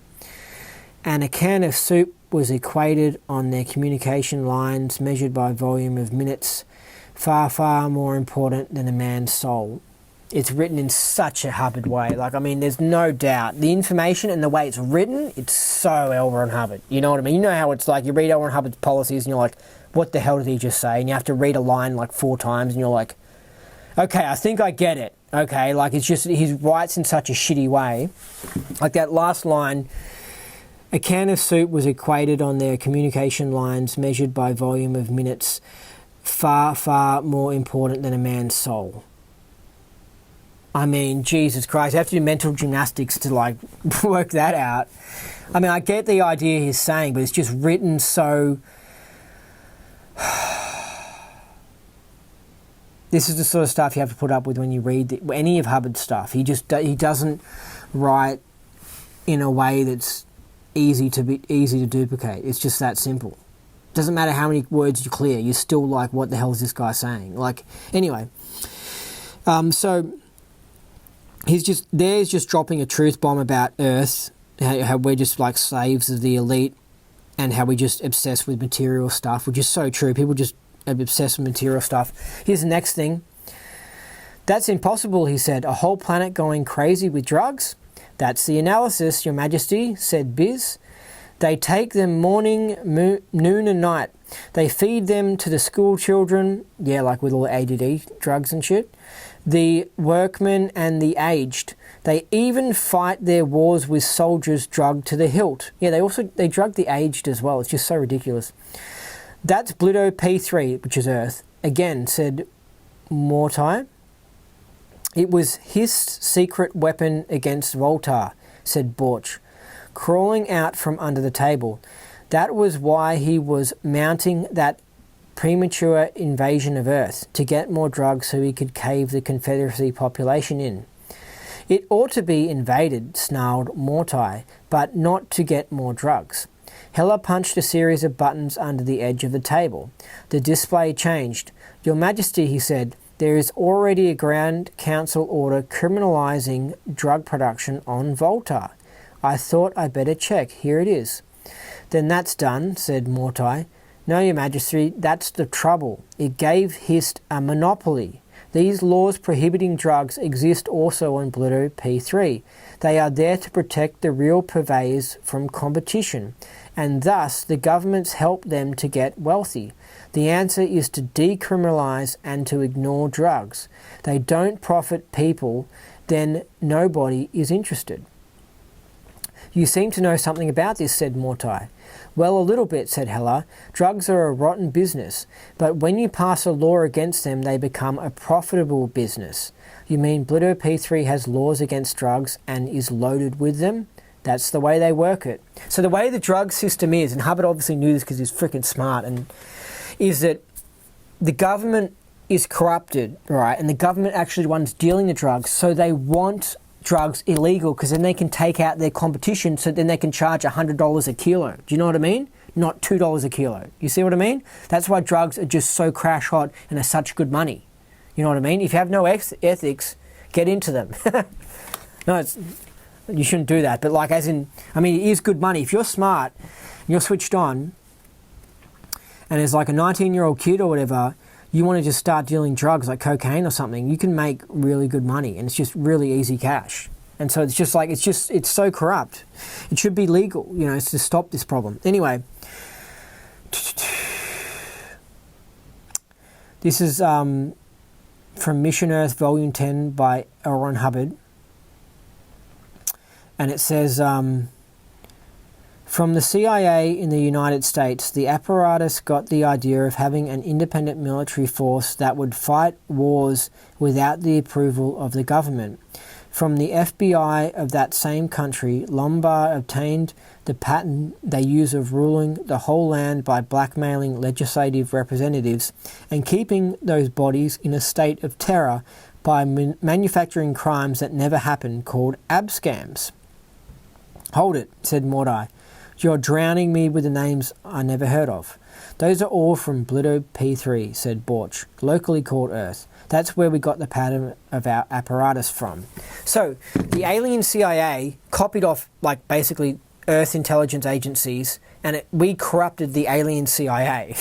And a can of soup was equated on their communication lines, measured by volume of minutes, far, far more important than a man's soul. It's written in such a Hubbard way. There's no doubt. The information and the way it's written, it's so L. Ron Hubbard. You know what I mean? You know how it's like, you read L. Ron Hubbard's policies and you're like, what the hell did he just say? And you have to read a line like 4 times and you're like, okay, I think I get it. Okay, it's just, he writes in such a shitty way. Like that last line, a can of soup was equated on their communication lines, measured by volume of minutes, far, far more important than a man's soul. I mean, Jesus Christ, you have to do mental gymnastics to work that out. I mean, I get the idea he's saying, but it's just written so... This is the sort of stuff you have to put up with when you read any of Hubbard's stuff. He doesn't write in a way that's easy to duplicate. It's just that simple. Doesn't matter how many words you clear, you're still like, what the hell is this guy saying? Anyway. So he's just dropping a truth bomb about Earth, how we're just like slaves of the elite, and how we just obsess with material stuff, which is so true. People just obsessed with material stuff. Here's the next thing. That's impossible, he said. A whole planet going crazy with drugs? That's the analysis, Your Majesty, said Biz. They take them morning, noon and night. They feed them to the school children, with all the ADD drugs and shit, the workmen and the aged. They even fight their wars with soldiers drugged to the hilt. Yeah, they drug the aged as well. It's just so ridiculous. That's Bluto P3, which is Earth. Again, said Mortai. It was his secret weapon against Voltar, said Borch, crawling out from under the table. That was why he was mounting that premature invasion of Earth, to get more drugs so he could cave the Confederacy population in. It ought to be invaded, snarled Mortai, but not to get more drugs. Heller punched a series of buttons under the edge of the table. The display changed. Your Majesty, he said, there is already a Grand Council order criminalizing drug production on Voltar. I thought I'd better check. Here it is. Then that's done, said Mortai. No, Your Majesty, that's the trouble. It gave Hist a monopoly. These laws prohibiting drugs exist also on Bluto P3. They are there to protect the real purveyors from competition, and thus the governments help them to get wealthy. The answer is to decriminalize and to ignore drugs. They don't profit people, then nobody is interested. You seem to know something about this, said Mortai. Well, a little bit, said Heller. Drugs are a rotten business, but when you pass a law against them, they become a profitable business. You mean Bluto P3 has laws against drugs and is loaded with them? That's the way they work it. So the way the drug system is, and Hubbard obviously knew this because he's freaking smart, and is that the government is corrupted, right? And the government actually ones dealing the drugs, so they want drugs illegal because then they can take out their competition, so then they can charge $100 a kilo. Do you know what I mean? Not $2 a kilo. You see what I mean? That's why drugs are just so crash hot and are such good money. You know what I mean? If you have no ethics, get into them. No, you shouldn't do that. But like, as in, I mean, it is good money. If you're smart, you're switched on, and there's like a 19-year-old kid or whatever, you want to just start dealing drugs like cocaine or something, you can make really good money, and it's just really easy cash. And so it's just like, it's so corrupt. It should be legal, you know, to stop this problem. Anyway, this is from Mission Earth Volume 10 by L. Ron Hubbard. And it says, from the CIA in the United States, the apparatus got the idea of having an independent military force that would fight wars without the approval of the government. From the FBI of that same country, Lombard obtained the patent they use of ruling the whole land by blackmailing legislative representatives and keeping those bodies in a state of terror by manufacturing crimes that never happened, called abscams. Hold it, said Mordai. You're drowning me with the names I never heard of. Those are all from Bluto P3, said Borch, locally called Earth. That's where we got the pattern of our apparatus from. So, the alien CIA copied off, like, basically Earth intelligence agencies, and we corrupted the alien CIA.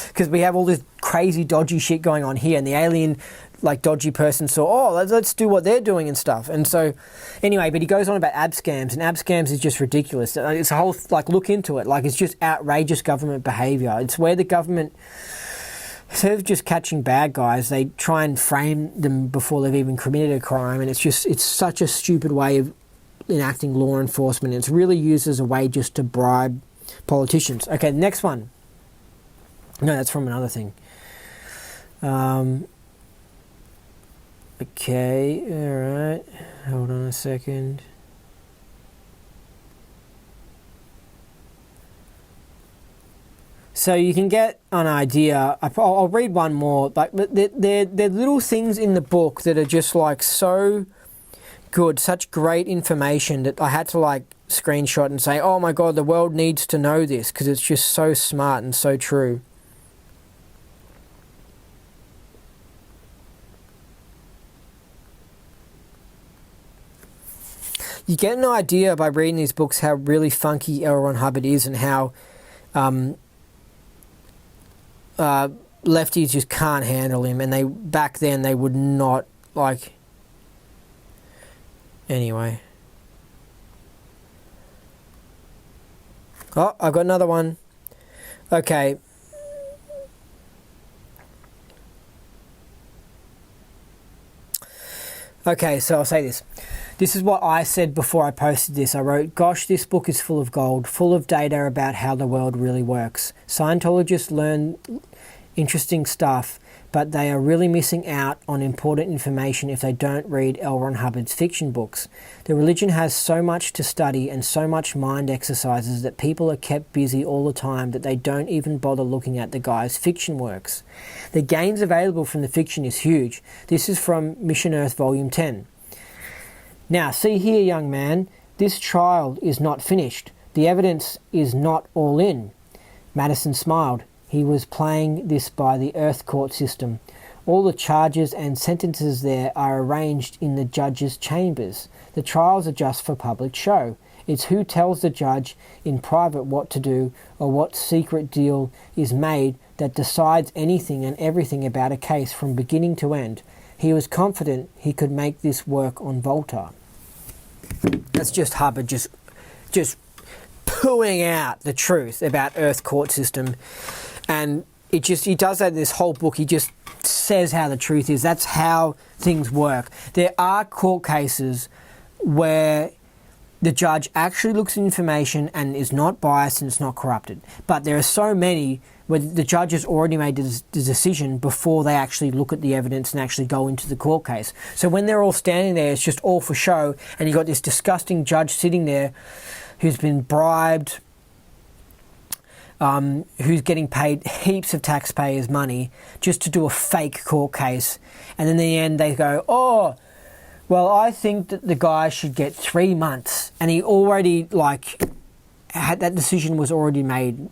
Because we have all this crazy, dodgy shit going on here, and the alien, like, dodgy person saw, oh, let's do what they're doing and stuff. And so, anyway, but he goes on about abscams, and abscams is just ridiculous. It's a whole, like, look into it. Like, it's just outrageous government behaviour. It's where the government, instead of just catching bad guys, they try and frame them before they've even committed a crime, and it's such a stupid way of enacting law enforcement. It's really used as a way just to bribe politicians. Okay, next one. No, that's from another thing. Okay, alright. Hold on a second. So you can get an idea. I'll read one more. Like, they're little things in the book that are just like so good, such great information that I had to like screenshot and say, oh my god, the world needs to know this, because it's just so smart and so true. You get an idea by reading these books how really funky L. Ron Hubbard is, and how lefties just can't handle him, and back then they would not, like, anyway. Oh, I've got another one. Okay. Okay, so I'll say this. This is what I said before I posted this. I wrote, gosh, this book is full of gold, full of data about how the world really works. Scientologists learn interesting stuff, but they are really missing out on important information if they don't read L. Ron Hubbard's fiction books. The religion has so much to study and so much mind exercises that people are kept busy all the time that they don't even bother looking at the guy's fiction works. The gains available from the fiction is huge. This is from Mission Earth Volume 10. Now, see here, young man, this trial is not finished. The evidence is not all in. Madison smiled. He was playing this by the Earth court system. All the charges and sentences there are arranged in the judge's chambers. The trials are just for public show. It's who tells the judge in private what to do or what secret deal is made that decides anything and everything about a case from beginning to end. he was confident he could make this work on Volta. That's just Hubbard just pooing out the truth about Earth court system. And he does that in this whole book. He just says how the truth is. That's how things work. There are court cases where the judge actually looks at information and is not biased and it's not corrupted. But there are so many where the judge has already made the decision before they actually look at the evidence and actually go into the court case. So when they're all standing there, it's just all for show, and you've got this disgusting judge sitting there who's been bribed, who's getting paid heaps of taxpayers' money just to do a fake court case. And in the end they go, oh, well, I think that the guy should get 3 months. And he already, had that decision was already made,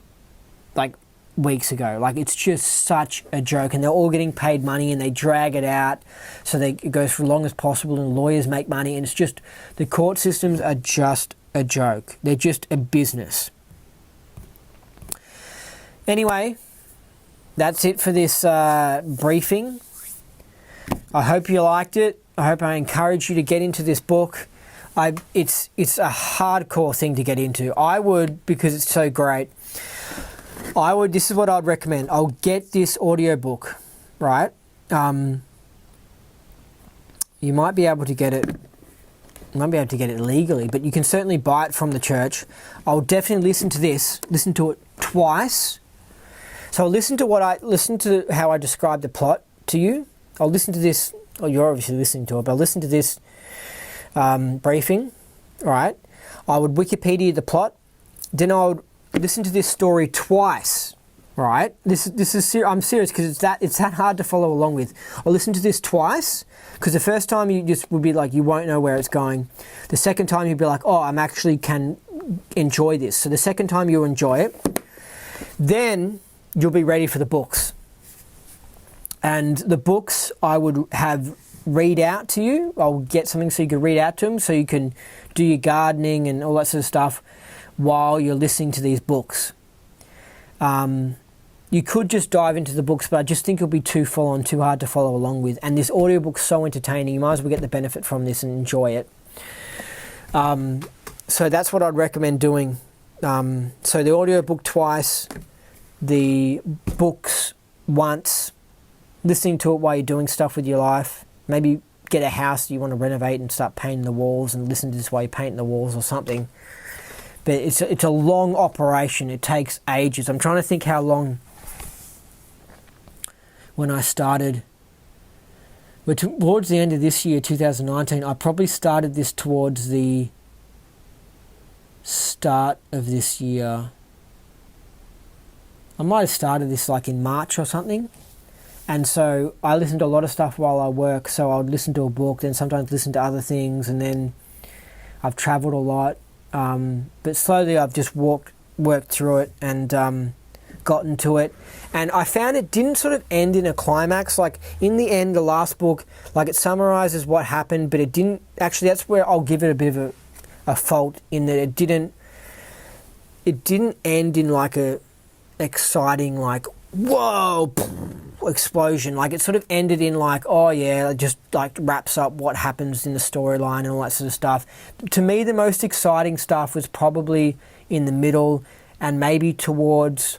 weeks ago. It's just such a joke. And they're all getting paid money and they drag it out so it goes for as long as possible and lawyers make money. And it's just, the court systems are just a joke. They're just a business. Anyway, that's it for this briefing. I hope you liked it. I hope I encourage you to get into this book. It's a hardcore thing to get into. I would, because it's so great. This is what I'd recommend. I'll get this audiobook, right? You might be able to get it. You might be able to get it legally, but you can certainly buy it from the church. I'll definitely listen to it twice. So I'll listen to how I describe the plot to you. I'll listen to this. Oh, you're obviously listening to it, but I'll listen to this briefing. All right. I would Wikipedia the plot. Then I would listen to this story twice. Right. This is I'm serious because it's that hard to follow along with. I'll listen to this twice because the first time you just would be like you won't know where it's going. The second time you'd be like, oh, I'm actually can enjoy this. So the second time you enjoy it, then you'll be ready for the books. And the books I would have read out to you. I'll get something so you can read out to them so you can do your gardening and all that sort of stuff while you're listening to these books. You could just dive into the books, but I just think it'll be too full on, too hard to follow along with. And this audiobook's so entertaining, you might as well get the benefit from this and enjoy it. So that's what I'd recommend doing. So the audiobook twice, the books once, listening to it while you're doing stuff with your life. Maybe get a house that you want to renovate and start painting the walls and listen to this while you're painting the walls or something. But it's a long operation. It takes ages. I'm trying to think how long when I started. But towards the end of this year, 2019, I probably started this towards the start of this year. I might have started this in March or something. And so I listen to a lot of stuff while I work. So I would listen to a book, then sometimes listen to other things. And then I've travelled a lot. But slowly I've just worked through it and gotten to it. And I found it didn't sort of end in a climax. In the end, the last book, it summarizes what happened, but it didn't... Actually, that's where I'll give it a bit of a fault in that it didn't end in a exciting, whoa, explosion. It sort of ended in oh yeah, it just wraps up what happens in the storyline and all that sort of stuff. To me, the most exciting stuff was probably in the middle and maybe towards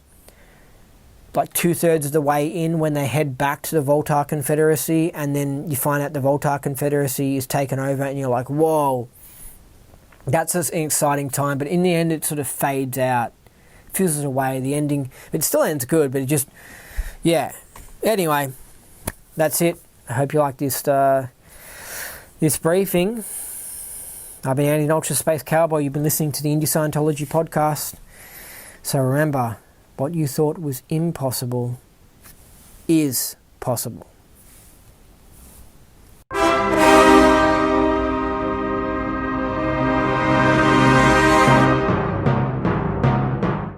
2/3 of the way in when they head back to the Volta Confederacy, and then you find out the Volta Confederacy is taken over and you're like, whoa, that's an exciting time. But in the end, it sort of fades out, fizzles away. The ending, it still ends good, but it just, yeah. Anyway, that's it. I hope you like this this briefing. I've been Andy, an Ultra Space Cowboy. You've been listening to the Indie Scientology podcast. So remember, what you thought was impossible is possible.